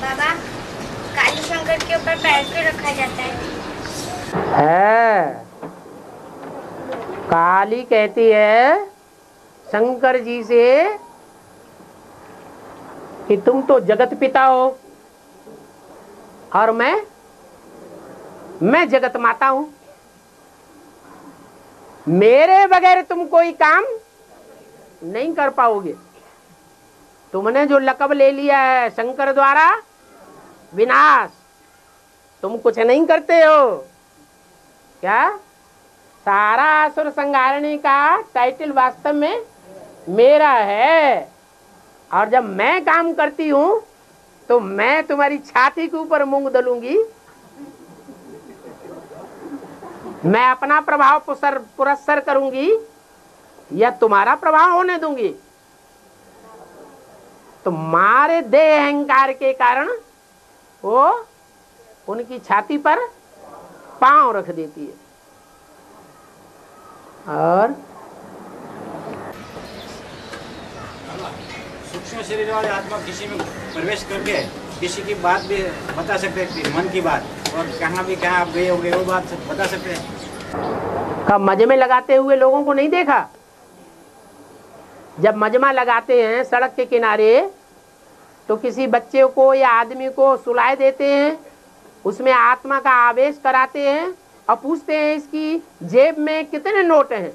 बाबा, काली शंकर के ऊपर पैर क्यों रखा जाता है? काली कहती है शंकर जी से कि तुम तो जगत पिता हो और मैं जगत माता हूं, मेरे बगैर तुम कोई काम नहीं कर पाओगे। तुमने जो लक़ब ले लिया है शंकर द्वारा विनाश, तुम कुछ नहीं करते हो क्या? सारा असुर संहारणी का टाइटल वास्तव में मेरा है, और जब मैं काम करती हूं तो मैं तुम्हारी छाती के ऊपर मूंग दलूंगी, मैं अपना प्रभाव पुरस्सर करूंगी या तुम्हारा प्रभाव होने दूंगी। तुम्हारे देह अहंकार के कारण वो उनकी छाती पर पांव रख देती है। और सूक्ष्म शरीर वाले आत्मा किसी में प्रवेश करके किसी की बात भी बता सकते हैं, मन की बात, और कहाँ भी कहाँ आप गए होंगे वो बात बता सकते हैं। कब मजमे लगाते हुए लोगों को नहीं देखा? जब मजमा लगाते हैं सड़क के किनारे तो किसी बच्चे को या आदमी को सुलाए देते हैं, उसमें आत्मा का आवेश कराते हैं और पूछते हैं इसकी जेब में कितने नोट हैं,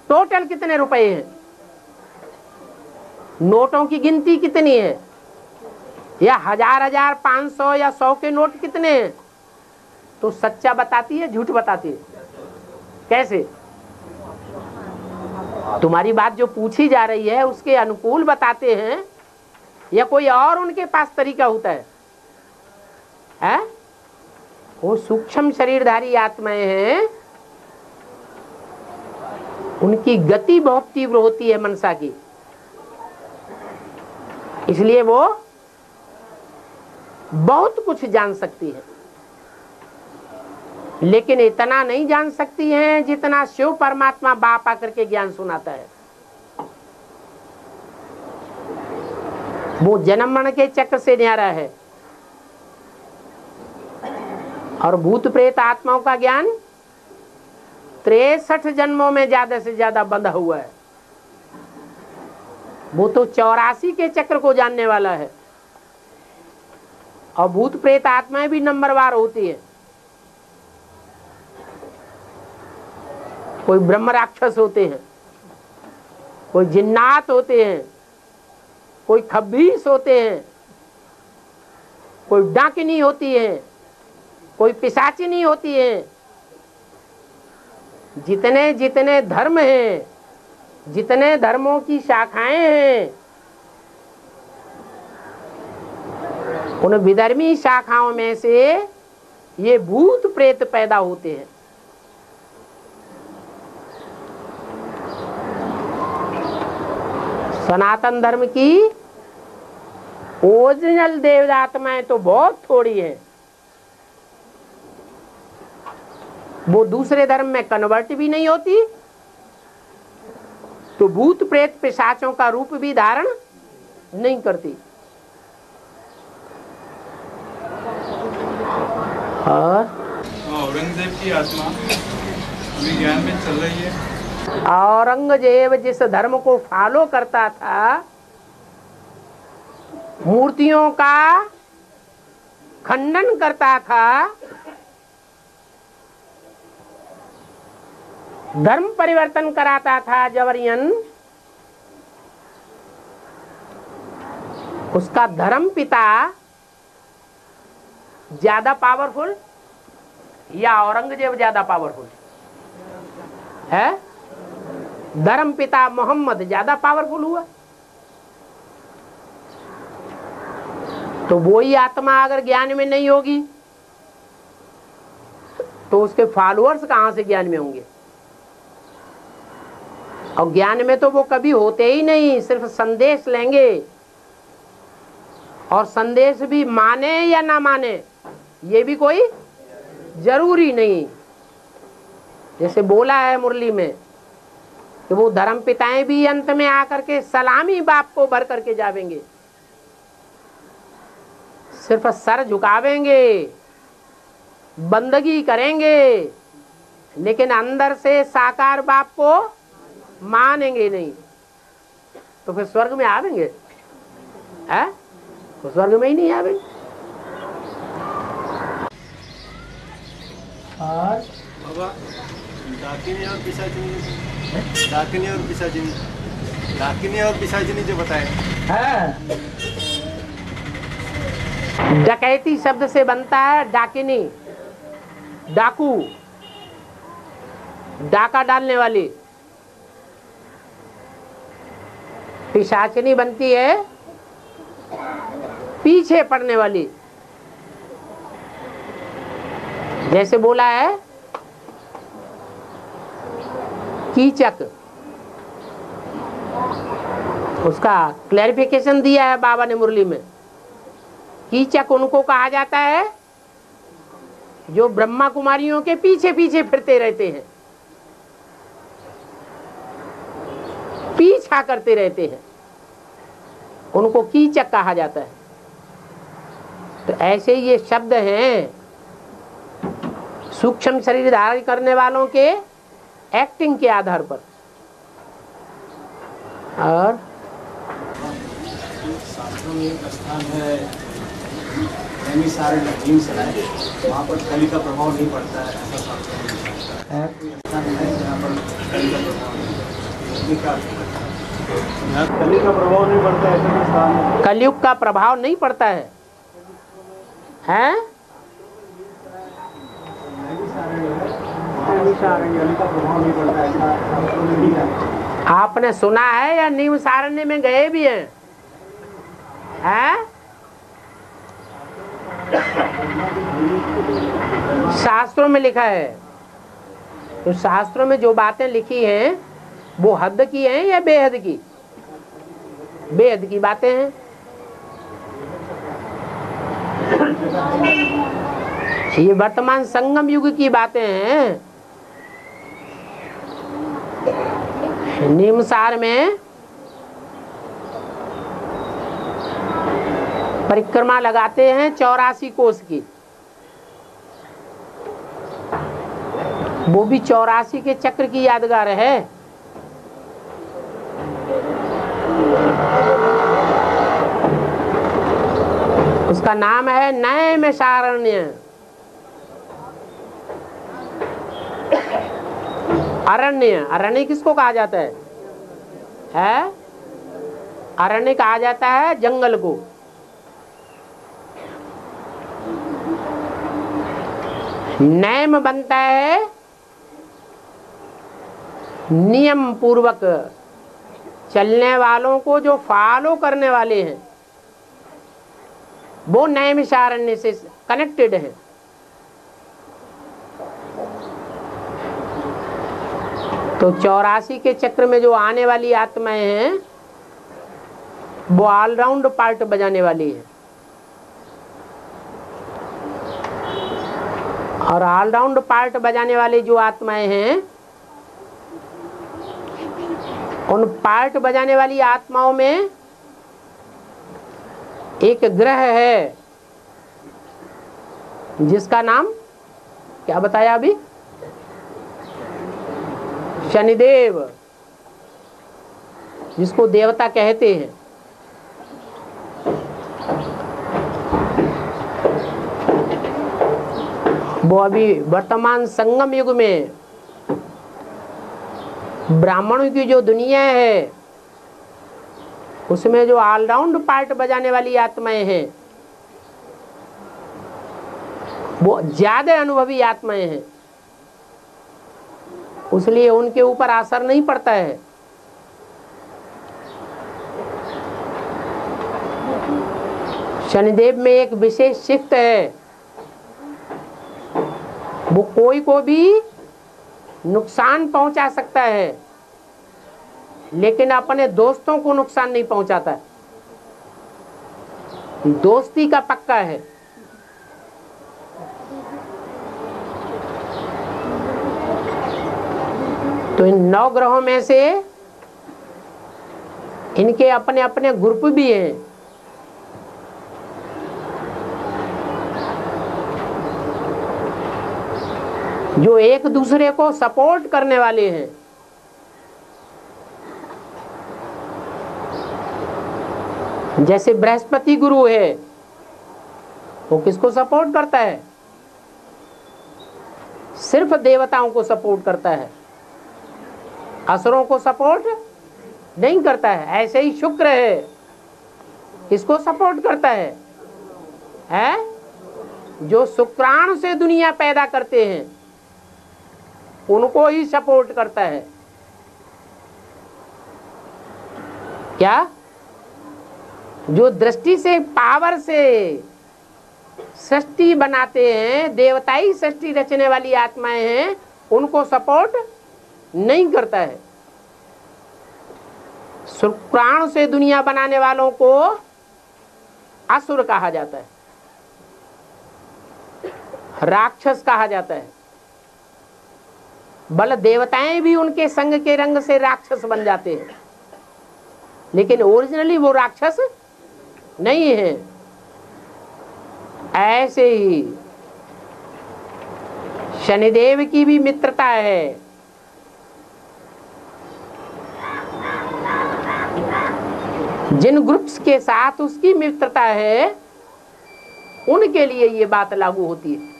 टोटल कितने रुपए हैं, नोटों की गिनती कितनी है, या 1000, 500 या 100 के नोट कितने हैं। तो सच्चा बताती है झूठ बताती है? कैसे? तुम्हारी बात जो पूछी जा रही है उसके अनुकूल बताते हैं या कोई और उनके पास तरीका होता है? वो सूक्ष्म शरीरधारी आत्माएं हैं, उनकी गति बहुत तीव्र होती है मनसा की, इसलिए वो बहुत कुछ जान सकती है, लेकिन इतना नहीं जान सकती हैं जितना शिव परमात्मा बाप आकर के ज्ञान सुनाता है। वो जन्म मरण के चक्र से न्यारा है और भूत प्रेत आत्माओं का ज्ञान 63 जन्मों में ज्यादा से ज्यादा बंधा हुआ है। वो तो 84 के चक्र को जानने वाला है। और भूत प्रेत आत्माएं भी नंबरवार होती है। कोई ब्रह्म राक्षस होते हैं, कोई जिन्नात होते हैं, कोई खब्बीस होते हैं, कोई डाकिनी होती है, कोई पिशाचिनी होती है। जितने जितने धर्म हैं, जितने धर्मों की शाखाएं हैं, उन विधर्मी शाखाओं में से ये भूत प्रेत पैदा होते हैं। सनातन धर्म की ओरिजिनल देवतात्माएं तो बहुत थोड़ी है। वो दूसरे धर्म में कन्वर्ट भी नहीं होती, तो भूत प्रेत पिशाचों का रूप भी धारण नहीं करती। और औरंगजेब की आत्मा अभी ज्ञान में चल रही है। औरंगजेब जिस धर्म को फॉलो करता था, मूर्तियों का खंडन करता था, धर्म परिवर्तन कराता था जबरियन, उसका धर्म पिता ज्यादा पावरफुल या औरंगजेब ज्यादा पावरफुल है? धर्म पिता मोहम्मद ज्यादा पावरफुल हुआ। तो वही आत्मा अगर ज्ञान में नहीं होगी तो उसके फॉलोअर्स कहां से ज्ञान में होंगे? और ज्ञान में तो वो कभी होते ही नहीं, सिर्फ संदेश लेंगे। और संदेश भी माने या ना माने ये भी कोई जरूरी नहीं। जैसे बोला है मुरली में कि वो धर्म पिताएं भी अंत में आकर के सलामी बाप को भर करके जावेंगे, सिर्फ सर झुकावेंगे, बंदगी करेंगे, लेकिन अंदर से साकार बाप को मानेंगे नहीं। तो फिर स्वर्ग में आवेंगे? है? तो स्वर्ग में ही नहीं आवेंगे। और बाबा डाकिनी और पिशाचिनी, डाकिनी और पिशाचिनी, डाकिनी और पिशाचिनी जो बताए है, डकैती शब्द से बनता है डाकिनी, डाकू, डाका डालने वाली। पिशाचिनी बनती है पीछे पड़ने वाली। जैसे बोला है कीचक, उसका क्लैरिफिकेशन दिया है बाबा ने मुरली में। कीचक उनको कहा जाता है जो ब्रह्मा कुमारियों के पीछे पीछे फिरते रहते हैं, पीछा करते रहते हैं, उनको कीचक कहा जाता है। तो ऐसे ये शब्द हैं सूक्ष्म शरीर धारण करने वालों के एक्टिंग के आधार पर। और शास्त्रों में एक स्थान है वहाँ पर कली का प्रभाव नहीं पड़ता है, ऐसा शास्त्रों में स्थान है जहाँ पर कली का प्रभाव नहीं पड़ता है। कली का प्रभाव नहीं पड़ता है, ऐसा स्थान है। कलयुग का प्रभाव नहीं पड़ता है, हैं? आपने सुना है या नीम सारण्य में गए भी हैं? हैं? शास्त्रों में लिखा है। तो शास्त्रों में जो बातें लिखी हैं वो हद की हैं या बेहद की? बेहद की बातें हैं। ये वर्तमान संगम युग की बातें हैं। नीमसार में परिक्रमा लगाते हैं 84 कोस की। वो भी 84 के चक्र की यादगार है। उसका नाम है नैमिषारण्य। अरण्य, अरण्य किसको कहा जाता है? अरण्य कहा जाता है जंगल को। नैम बनता है नियम पूर्वक चलने वालों को, जो फॉलो करने वाले हैं वो नैमिषारण्य से कनेक्टेड है। तो 84 के चक्र में जो आने वाली आत्माएं हैं वो ऑलराउंड पार्ट बजाने वाली है। और ऑलराउंड पार्ट बजाने वाली जो आत्माएं हैं, उन पार्ट बजाने वाली आत्माओं में एक ग्रह है जिसका नाम क्या बताया अभी? शनिदेव, जिसको देवता कहते हैं। वो अभी वर्तमान संगम युग में ब्राह्मणों की जो दुनिया है उसमें जो ऑलराउंड पार्ट बजाने वाली आत्माएं हैं वो ज्यादा अनुभवी आत्माएं हैं, इसलिए उनके ऊपर असर नहीं पड़ता है। शनिदेव में एक विशेष शिफ्ट है, वो कोई को भी नुकसान पहुंचा सकता है लेकिन अपने दोस्तों को नुकसान नहीं पहुंचाता। दोस्ती का पक्का है। तो इन 9 ग्रहों में से इनके अपने अपने ग्रुप भी हैं। जो एक दूसरे को सपोर्ट करने वाले हैं। जैसे बृहस्पति गुरु है, वो किसको सपोर्ट करता है? सिर्फ देवताओं को सपोर्ट करता है, असुरों को सपोर्ट नहीं करता है। ऐसे ही शुक्र है, किसको सपोर्ट करता है? जो शुक्राणु से दुनिया पैदा करते हैं उनको ही सपोर्ट करता है। क्या? जो दृष्टि से, पावर से सृष्टि बनाते हैं, देवताई सृष्टि रचने वाली आत्माएं हैं, उनको सपोर्ट नहीं करता है। शुक्राणु से दुनिया बनाने वालों को असुर कहा जाता है, राक्षस कहा जाता है। बल देवताएं भी उनके संग के रंग से राक्षस बन जाते हैं, लेकिन ओरिजिनली वो राक्षस नहीं है। ऐसे ही शनिदेव की भी मित्रता है। जिन ग्रुप्स के साथ उसकी मित्रता है उनके लिए ये बात लागू होती है,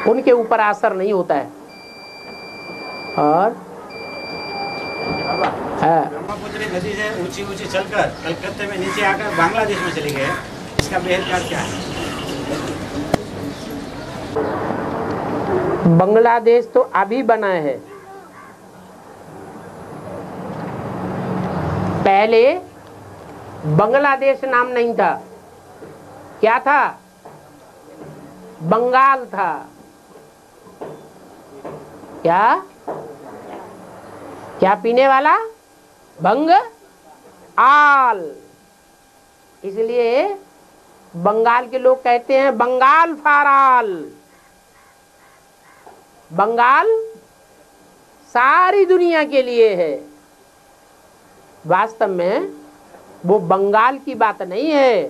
उनके ऊपर असर नहीं होता है। और ब्रह्मपुत्री नदी से ऊंची ऊंची चलकर कलकत्ते में नीचे आकर बांग्लादेश में चली गए, इसका बेहद क्या है? बांग्लादेश तो अभी बना है, पहले बांग्लादेश नाम नहीं था। क्या था? बंगाल था। क्या? क्या पीने वाला? भंग आल। इसलिए बंगाल के लोग कहते हैं बंगाल फाराल। बंगाल सारी दुनिया के लिए है। वास्तव में वो बंगाल की बात नहीं है।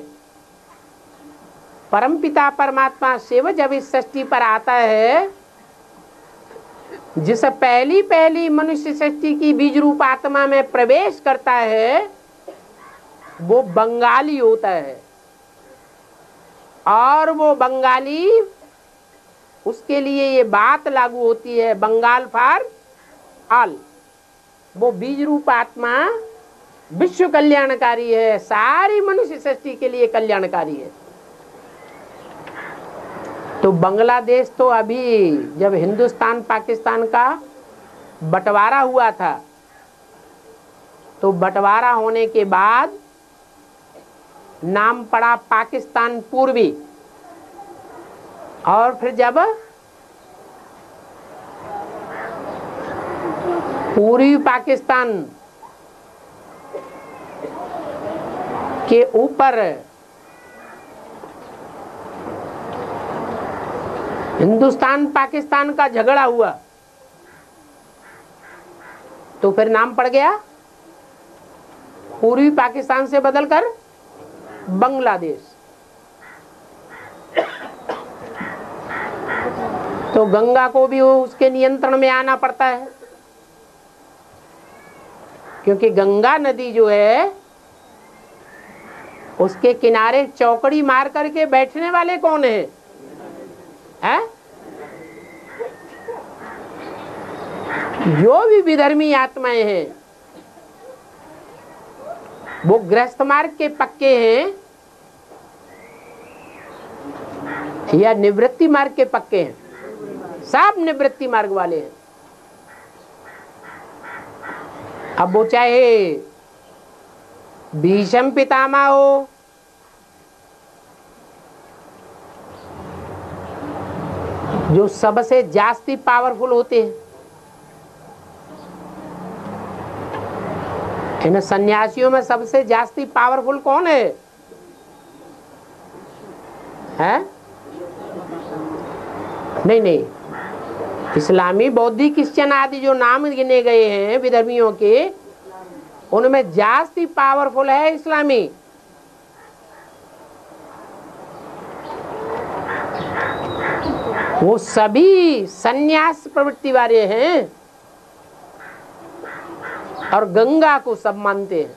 परमपिता परमात्मा शिव जब इस सृष्टि पर आता है जिस पहली पहली मनुष्य सृष्टि की बीज रूप आत्मा में प्रवेश करता है वो बंगाली होता है, और वो बंगाली, उसके लिए ये बात लागू होती है, बंगाल फॉर ऑल। वो बीज रूप आत्मा विश्व कल्याणकारी है, सारी मनुष्य सृष्टि के लिए कल्याणकारी है। तो बांग्लादेश तो अभी जब हिंदुस्तान पाकिस्तान का बंटवारा हुआ था, तो बंटवारा होने के बाद नाम पड़ा पाकिस्तान पूर्वी, और फिर जब पूर्वी पाकिस्तान के ऊपर हिंदुस्तान पाकिस्तान का झगड़ा हुआ, तो फिर नाम पड़ गया पूर्वी पाकिस्तान से बदलकर बांग्लादेश। तो गंगा को भी उसके नियंत्रण में आना पड़ता है, क्योंकि गंगा नदी जो है उसके किनारे चौकड़ी मार करके बैठने वाले कौन है? जो भी विधर्मी आत्माएं हैं वो गृहस्थ मार्ग के पक्के हैं या निवृत्ति मार्ग के पक्के हैं? सब निवृत्ति मार्ग वाले हैं। अब वो चाहे भीष्म पितामह हो, जो सबसे जास्ती पावरफुल होते हैं, इन सन्यासियों में सबसे जास्ती पावरफुल कौन है? हैं? नहीं, इस्लामी, बौद्धिक, क्रिश्चियन आदि जो नाम गिने गए हैं विधर्मियों के, उनमें जास्ती पावरफुल है इस्लामी। वो सभी सन्यास प्रवृत्ति वाले हैं और गंगा को सब मानते हैं,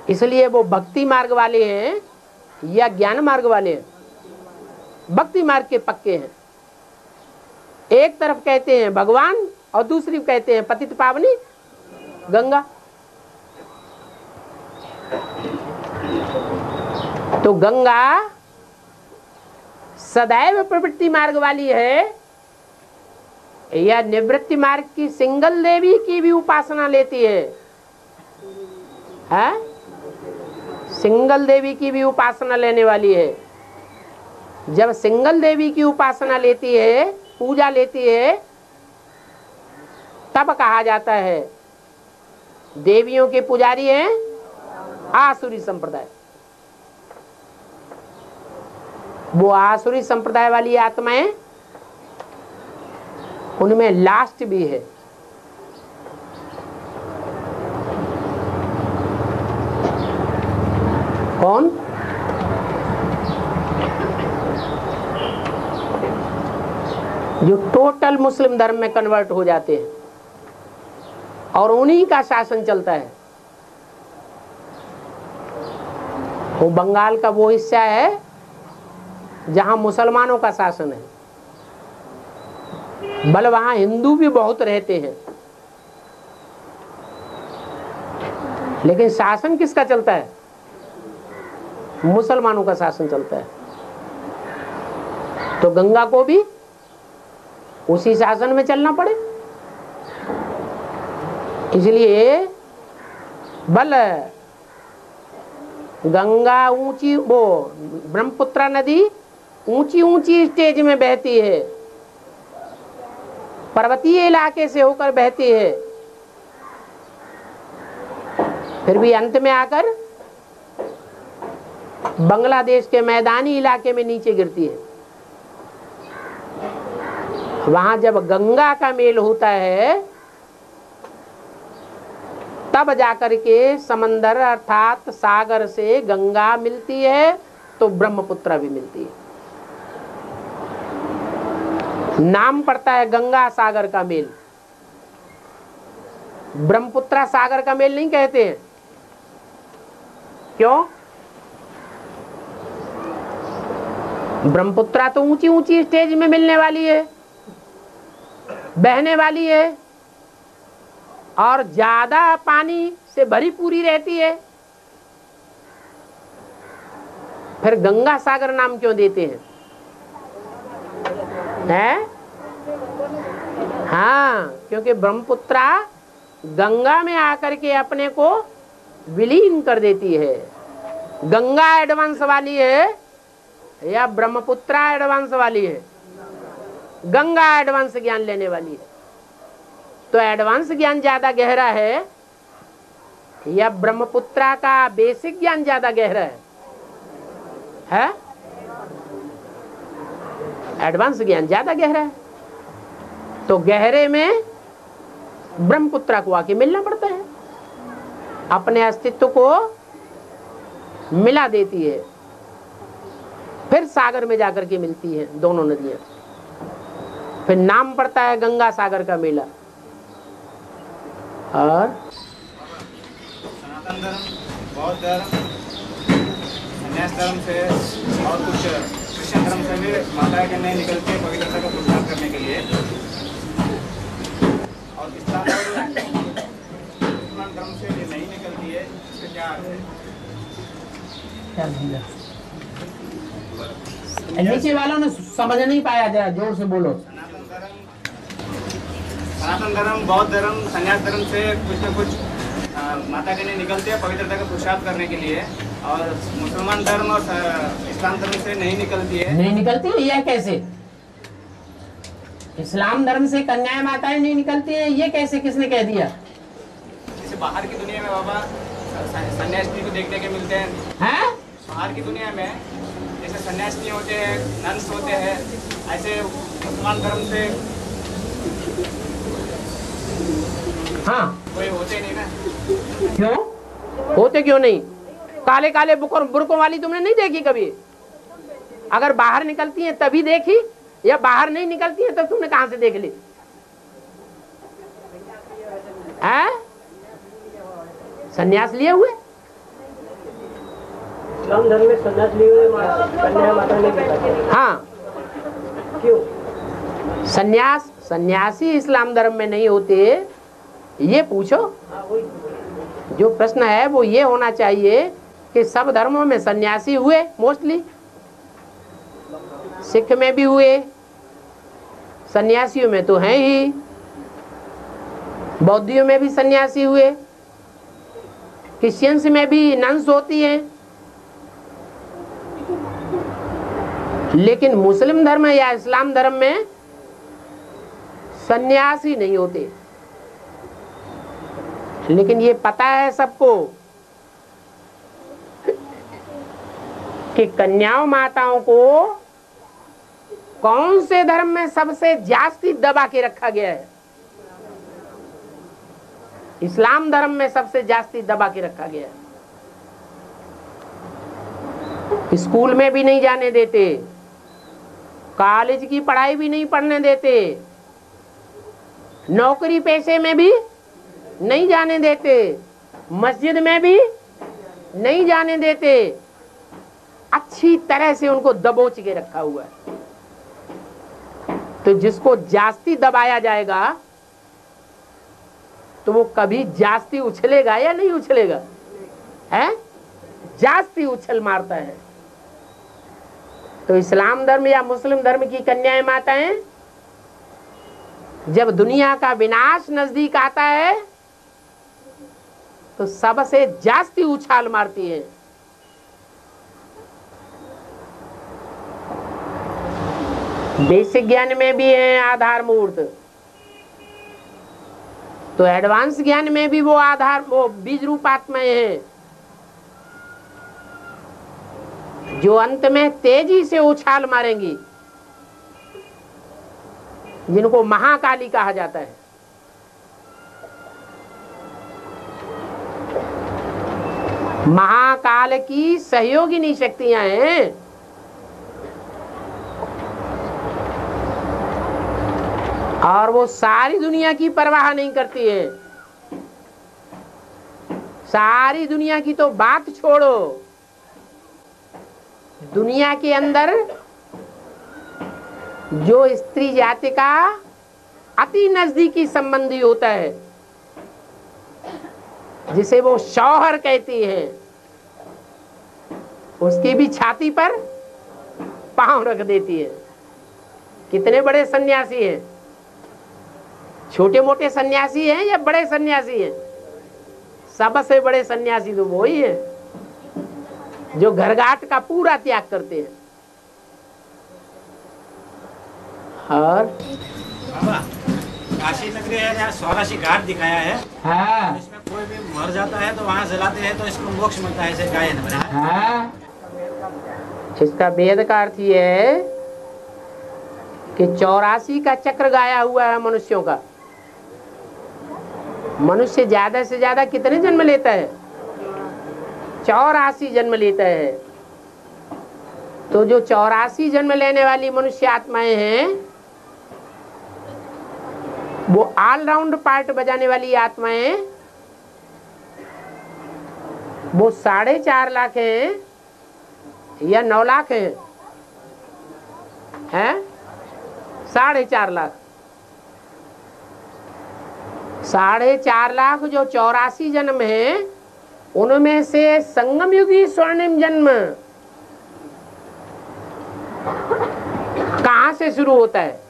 इसलिए वो भक्ति मार्ग वाले हैं या ज्ञान मार्ग वाले हैं? भक्ति मार्ग के पक्के हैं। एक तरफ कहते हैं भगवान और दूसरी कहते हैं पतित पावनी गंगा। तो गंगा सदैव प्रवृत्ति मार्ग वाली है या निवृत्ति मार्ग की सिंगल देवी की भी उपासना लेती है? सिंगल देवी की भी उपासना लेने वाली है। जब सिंगल देवी की उपासना लेती है, पूजा लेती है, तब कहा जाता है देवियों के पुजारी हैं आसुरी संप्रदाय। वो आसुरी संप्रदाय वाली आत्माएं, उनमें लास्ट भी है। कौन? जो टोटल मुस्लिम धर्म में कन्वर्ट हो जाते हैं और उन्हीं का शासन चलता है। वो बंगाल का वो हिस्सा है जहां मुसलमानों का शासन है, बल वहां हिंदू भी बहुत रहते हैं, लेकिन शासन किसका चलता है? मुसलमानों का शासन चलता है। तो गंगा को भी उसी शासन में चलना पड़े, इसलिए बल गंगा ऊंची, वो ब्रह्मपुत्र नदी ऊंची ऊंची स्टेज में बहती है, पर्वतीय इलाके से होकर बहती है, फिर भी अंत में आकर बांग्लादेश के मैदानी इलाके में नीचे गिरती है। वहां जब गंगा का मेल होता है तब जाकर के समंदर अर्थात सागर से गंगा मिलती है, तो ब्रह्मपुत्र भी मिलती है। नाम पड़ता है गंगा सागर का मेल, ब्रह्मपुत्रा सागर का मेल नहीं कहते हैं। क्यों? ब्रह्मपुत्रा तो ऊंची ऊंची स्टेज में मिलने वाली है, बहने वाली है और ज्यादा पानी से भरी पूरी रहती है। फिर गंगा सागर नाम क्यों देते हैं? हाँ, क्योंकि ब्रह्मपुत्रा गंगा में आकर के अपने को विलीन कर देती है। गंगा एडवांस वाली है या ब्रह्मपुत्रा एडवांस वाली है? गंगा एडवांस ज्ञान लेने वाली है। तो एडवांस ज्ञान ज्यादा गहरा है या ब्रह्मपुत्रा का बेसिक ज्ञान ज्यादा गहरा है? एडवांस ज्ञान ज्यादा गहरा है। तो गहरे में ब्रह्मपुत्रा को आके मिलना पड़ता है, अपने अस्तित्व को मिला देती है, फिर सागर में जाकर के मिलती है दोनों नदियां। फिर नाम पड़ता है गंगा सागर का मेला। और सनातन धर्म, बौद्ध धर्म, संन्यास धर्म से और कुछ क्रिश्चियन धर्म से भी माता के नहीं निकलते पवित्रता का पुरस्कार करने के लिए, और इस्लाम धर्म से ये नहीं निकलती है, इसका क्या अर्थ है? नीचे वालों ने समझ नहीं पाया, जरा जोर से बोलो। सनातन धर्म, बौद्ध धर्म, संन्यास धर्म से कुछ न कुछ माता के नहीं निकलते हैं पवित्रता का पुरुषार्थ करने के लिए, और मुसलमान धर्म और इस्लाम धर्म से नहीं निकलती है। नहीं निकलती है? यह कैसे? इस्लाम धर्म से कन्याएं माताएं नहीं निकलती है, ये कैसे? किसने कह दिया? जैसे बाहर की दुनिया में बाबा सन्यासी को देखने के मिलते हैं, बाहर की दुनिया में जैसे सन्यासी होते हैं, नन्स होते हैं, ऐसे मुसलमान धर्म से कोई होते नहीं ना? क्यों होते? क्यों नहीं? काले काले बुरकों वाली तुमने नहीं देखी कभी? अगर बाहर निकलती हैं तभी देखी, या बाहर नहीं निकलती है तो तुमने कहां से देख ली? सन्यास लिए हुए? इस्लाम धर्म में सन्यास लिए हुए कन्या माता नहीं करता। हाँ, क्यों? सन्यासी इस्लाम धर्म में नहीं होते, ये पूछो। जो प्रश्न है वो ये होना चाहिए कि सब धर्मों में सन्यासी हुए, मोस्टली सिख में भी हुए, सन्यासियों में तो हैं ही, बौद्धियों में भी सन्यासी हुए, क्रिश्चियंस में भी नन्स होती हैं, लेकिन मुस्लिम धर्म या इस्लाम धर्म में सन्यासी नहीं होते। लेकिन ये पता है सबको कि कन्याओं माताओं को कौन से धर्म में सबसे जास्ती दबा के रखा गया है? इस्लाम धर्म में सबसे जास्ती दबा के रखा गया है। स्कूल में भी नहीं जाने देते, कॉलेज की पढ़ाई भी नहीं पढ़ने देते, नौकरी पेशे में भी नहीं जाने देते, मस्जिद में भी नहीं जाने देते। अच्छी तरह से उनको दबोच के रखा हुआ है। तो जिसको जास्ती दबाया जाएगा तो वो कभी जास्ती उछलेगा या नहीं उछलेगा? जास्ती उछल मारता है। तो इस्लाम धर्म या मुस्लिम धर्म की कन्याएं माताएं जब दुनिया का विनाश नजदीक आता है तो सबसे जास्ती उछाल मारती है। बेसिक ज्ञान में भी है आधार मूर्त, तो एडवांस ज्ञान में भी वो बीज रूप आत्माएं हैं जो अंत में तेजी से उछाल मारेंगी, जिनको महाकाली कहा जाता है। महाकाल की सहयोगिनी शक्तियां हैं। और वो सारी दुनिया की परवाह नहीं करती है। सारी दुनिया की तो बात छोड़ो, दुनिया के अंदर जो स्त्री जाति का अति नजदीकी संबंधी होता है, जिसे वो शौहर कहती है, उसकी भी छाती पर पांव रख देती है। कितने बड़े सन्यासी हैं, छोटे मोटे सन्यासी हैं या बड़े सन्यासी हैं? सबसे बड़े सन्यासी तो वो ही है जो घरघाट का पूरा त्याग करते हैं। और बाबा, काशी नगरी है, यहाँ 84 घाट दिखाया है। हाँ, इसमें कोई भी मर जाता है तो वहाँ जलाते हैं तो इसको मोक्ष मिलता है, ऐसे गायन बना है। हाँ, इसका वेद का अर्थ ये है कि 84 का चक्र गाया हुआ है मनुष्यों का। मनुष्य ज्यादा से ज्यादा कितने जन्म लेता है? 84 जन्म लेता है। तो जो 84 जन्म लेने वाली मनुष्य आत्माएं हैं, वो ऑलराउंड पार्ट बजाने वाली आत्माएं, वो 4.5 लाख हैं या 9 लाख हैं? 4.5 लाख। 4.5 लाख जो 84 जन्म है, उनमें से संगम युगी स्वर्णिम जन्म कहां से शुरू होता है?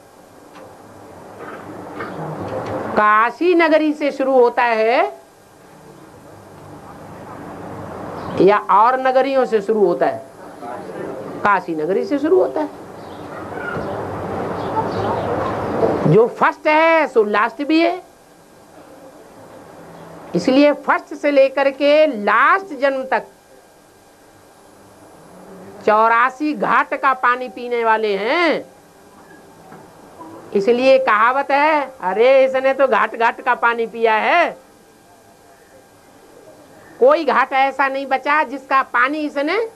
काशी नगरी से शुरू होता है या और नगरियों से शुरू होता है? काशी नगरी से शुरू होता है। जो फर्स्ट है सो लास्ट भी है, इसलिए फर्स्ट से लेकर के लास्ट जन्म तक 84 घाट का पानी पीने वाले हैं। इसलिए कहावत है, अरे इसने तो घाट घाट का पानी पिया है। कोई घाट ऐसा नहीं बचा जिसका पानी इसने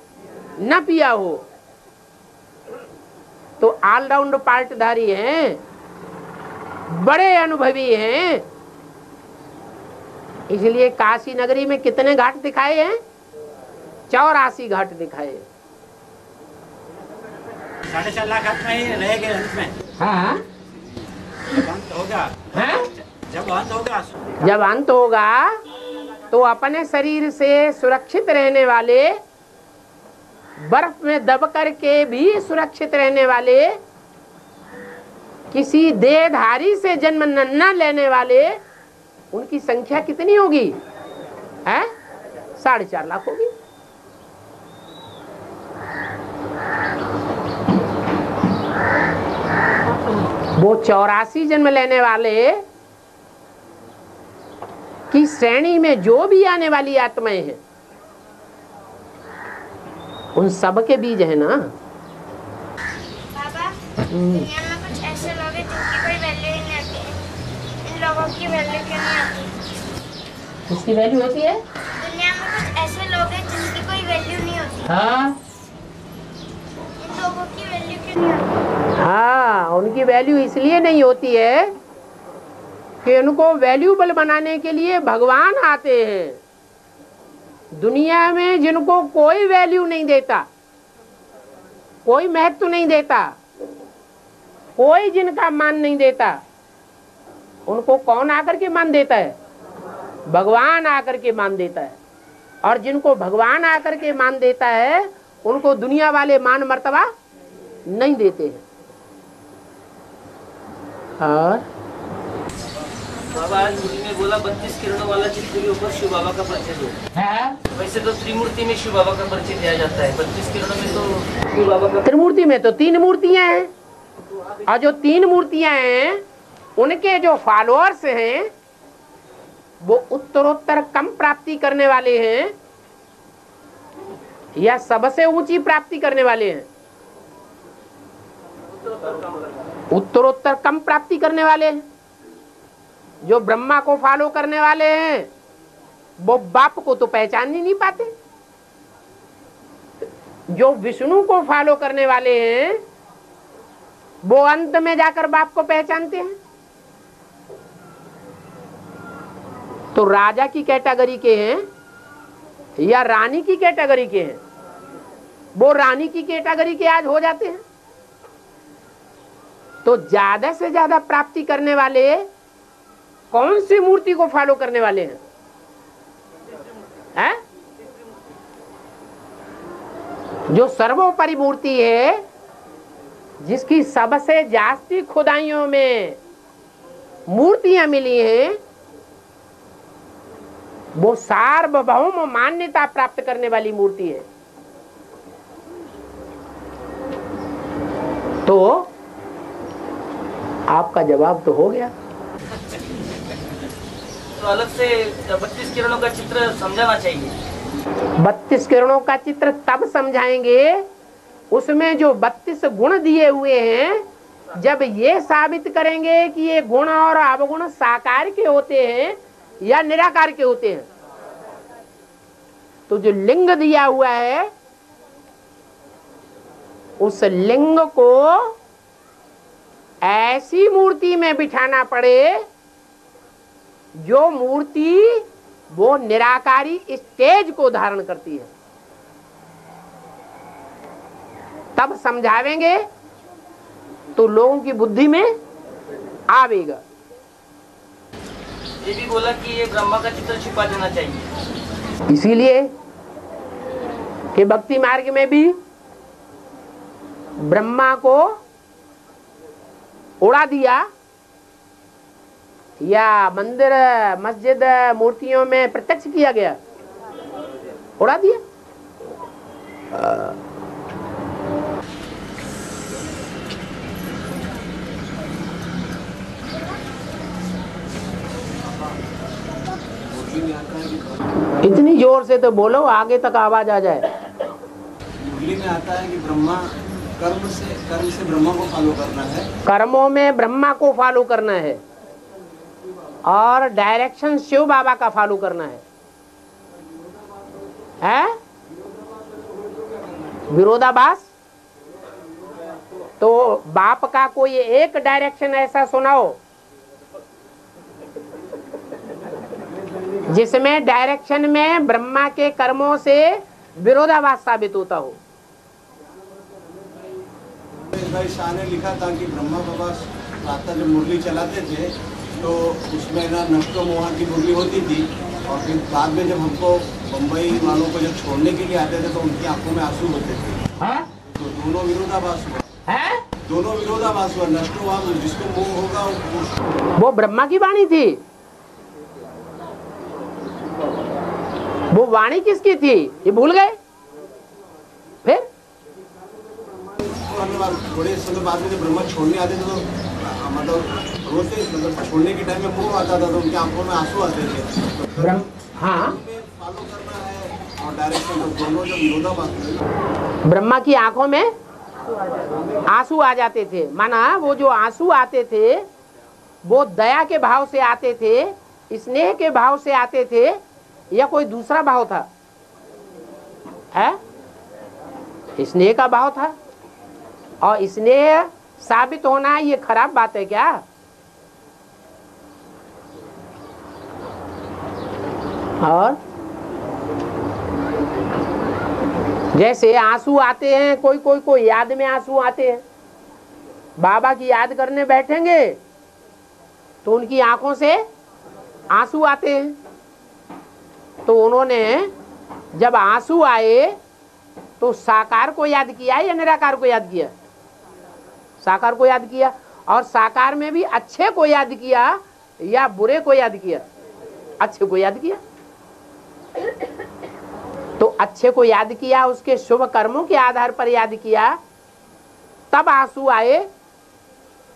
न पिया हो। तो ऑलराउंड पार्टधारी हैं, बड़े अनुभवी हैं। इसलिए काशी नगरी में कितने घाट दिखाए हैं? 84 घाट दिखाए हैं। 4.5 लाख आत्मा ही रहेंगे अंत में। हाँ, जब अंत होगा, हाँ? जब अंत होगा, जब अंत होगा तो अपने शरीर से सुरक्षित रहने वाले, बर्फ में दब करके भी सुरक्षित रहने वाले, किसी देहधारी से जन्म न लेने वाले, उनकी संख्या कितनी होगी? 4.5 लाख होगी। वो 84 जन्म लेने वाले की श्रेणी में जो भी आने वाली आत्माएं हैं, उन सब के बीज है ना। बाबा, दुनिया में कुछ ऐसे लोग हैं जिनकी कोई वैल्यू ही नहीं आती। इन लोगों की वैल्यू क्यों नहीं आती? उसकी वैल्यू होती है। दुनिया में कुछ ऐसे लोग हैं जिनकी कोई वैल्यू नहीं होती। हाँ, इन लोगों की वैल्यू क्यों नहीं आती? हाँ, उनकी वैल्यू इसलिए नहीं होती है कि उनको वैल्यूबल बनाने के लिए भगवान आते हैं। दुनिया में जिनको कोई वैल्यू नहीं देता, कोई महत्व नहीं देता, कोई जिनका मान नहीं देता, उनको कौन आकर के मान देता है? भगवान आकर के मान देता है। और जिनको भगवान आकर के मान देता है, उनको दुनिया वाले मान मर्तबा नहीं देते हैं। और बाबा आज गुरु ने बोला 32 किरणों वाला चित्र के ऊपर शिव बाबा का परिचय दो। वैसे तो त्रिमूर्ति में शिव बाबा का परिचय दिया जाता है, 32 किरणों में तो शिव बाबा का। त्रिमूर्ति में तो 3 मूर्तियां हैं, और जो 3 मूर्तियां हैं उनके जो फॉलोअर्स हैं वो उत्तरोत्तर कम प्राप्ति करने वाले हैं या सबसे ऊंची प्राप्ति करने वाले हैं? उत्तरोत्तर कम प्राप्ति करने वाले हैं। जो ब्रह्मा को फॉलो करने वाले हैं वो बाप को तो पहचान ही नहीं पाते। जो विष्णु को फॉलो करने वाले हैं वो अंत में जाकर बाप को पहचानते हैं। तो राजा की कैटेगरी के हैं या रानी की कैटेगरी के हैं? वो रानी की कैटेगरी के आज हो जाते हैं। तो ज्यादा से ज्यादा प्राप्ति करने वाले कौन सी मूर्ति को फॉलो करने वाले हैं? हैं? जो सर्वोपरि मूर्ति है, जिसकी सबसे जास्ती खुदाइयों में मूर्तियां मिली हैं, वो सार्वभौम मान्यता प्राप्त करने वाली मूर्ति है। तो आपका जवाब तो हो गया। तो अलग से 32 किरणों का चित्र समझाना चाहिए। 32 किरणों का चित्र तब समझाएंगे, उसमें जो 32 गुण दिए हुए हैं, जब ये साबित करेंगे कि ये गुण और अवगुण साकार के होते हैं या निराकार के होते हैं। तो जो लिंग दिया हुआ है, उस लिंग को ऐसी मूर्ति में बिठाना पड़े जो मूर्ति वो निराकारी स्टेज को धारण करती है, तब समझावेंगे तो लोगों की बुद्धि में आवेगा। ये भी बोला कि ये ब्रह्मा का चित्र छिपा देना चाहिए, इसीलिए कि भक्ति मार्ग में भी ब्रह्मा को उड़ा दिया या मंदिर मस्जिद मूर्तियों में प्रत्यक्ष किया गया, उड़ा दिया। इतनी जोर से तो बोलो, आगे तक आवाज आ जाए। मुरली में आता है कि ब्रह्मा कर्म से ब्रह्मा को फॉलो करना है। कर्मों में ब्रह्मा को फॉलो करना है और डायरेक्शन शिव बाबा का फॉलो करना है? विरोधाभास? तो बाप का कोई एक डायरेक्शन ऐसा सुनाओ जिसमें डायरेक्शन में ब्रह्मा के कर्मों से विरोधाभास साबित होता हो। भाई शाह ने लिखा था कि ब्रह्मा बाबा प्रातः जब मुरली चलाते थे तो उसमें ना नष्टो मोहा की मुरली होती थी, और फिर बाद में जब हमको बम्बई वालों को जब छोड़ने के लिए आते थे तो उनकी आंखों में आंसू होते थे। हाँ? तो दोनों विरोधाभास हुआ है, दोनों विरोधाभास हुआ। नष्टो मोह, जिसको मोह होगा वो ब्रह्मा की वाणी थी। वो वाणी किसकी थी ये भूल गए? फिर थोड़े समय बाद में जब ब्रह्मा छोड़ने आते थे तो मतलब रोते, मतलब छोड़ने के टाइम में मोह आता था तो उनकी आंखों में आंसू आते थे। हाँ, फॉलो करना है और डायरेक्शन, दोनों जो विरोधाभास। ब्रह्मा की आंखों में आंसू आ जाते थे, माना वो जो आंसू आते थे वो दया के भाव से आते थे, स्नेह के भाव से आते थे, या कोई दूसरा भाव था? है स्नेह का भाव था। और स्नेह साबित होना ये खराब बात है क्या? और जैसे आंसू आते हैं, कोई याद में आंसू आते हैं, बाबा की याद करने बैठेंगे तो उनकी आंखों से आंसू आते हैं। तो उन्होंने जब आंसू आए तो साकार को याद किया या निराकार को याद किया? साकार को याद किया। और साकार में भी अच्छे को याद किया या बुरे को याद किया? अच्छे को याद किया। तो अच्छे को याद किया, उसके शुभ कर्मों के आधार पर याद किया, तब आंसू आए,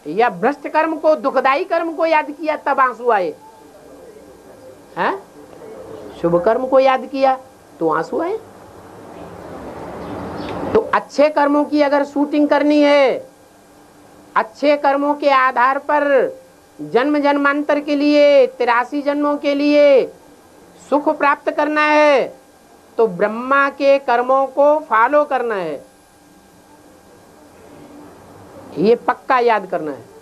या भ्रष्ट कर्म को, दुखदाई कर्म को याद किया तब आंसू आए? हैं? शुभ कर्म को याद किया तो आंसू आए। तो अच्छे कर्मों की अगर शूटिंग करनी है, अच्छे कर्मों के आधार पर जन्म जन्मांतर के लिए, 83 जन्मों के लिए सुख प्राप्त करना है, तो ब्रह्मा के कर्मों को फॉलो करना है। ये पक्का याद करना है।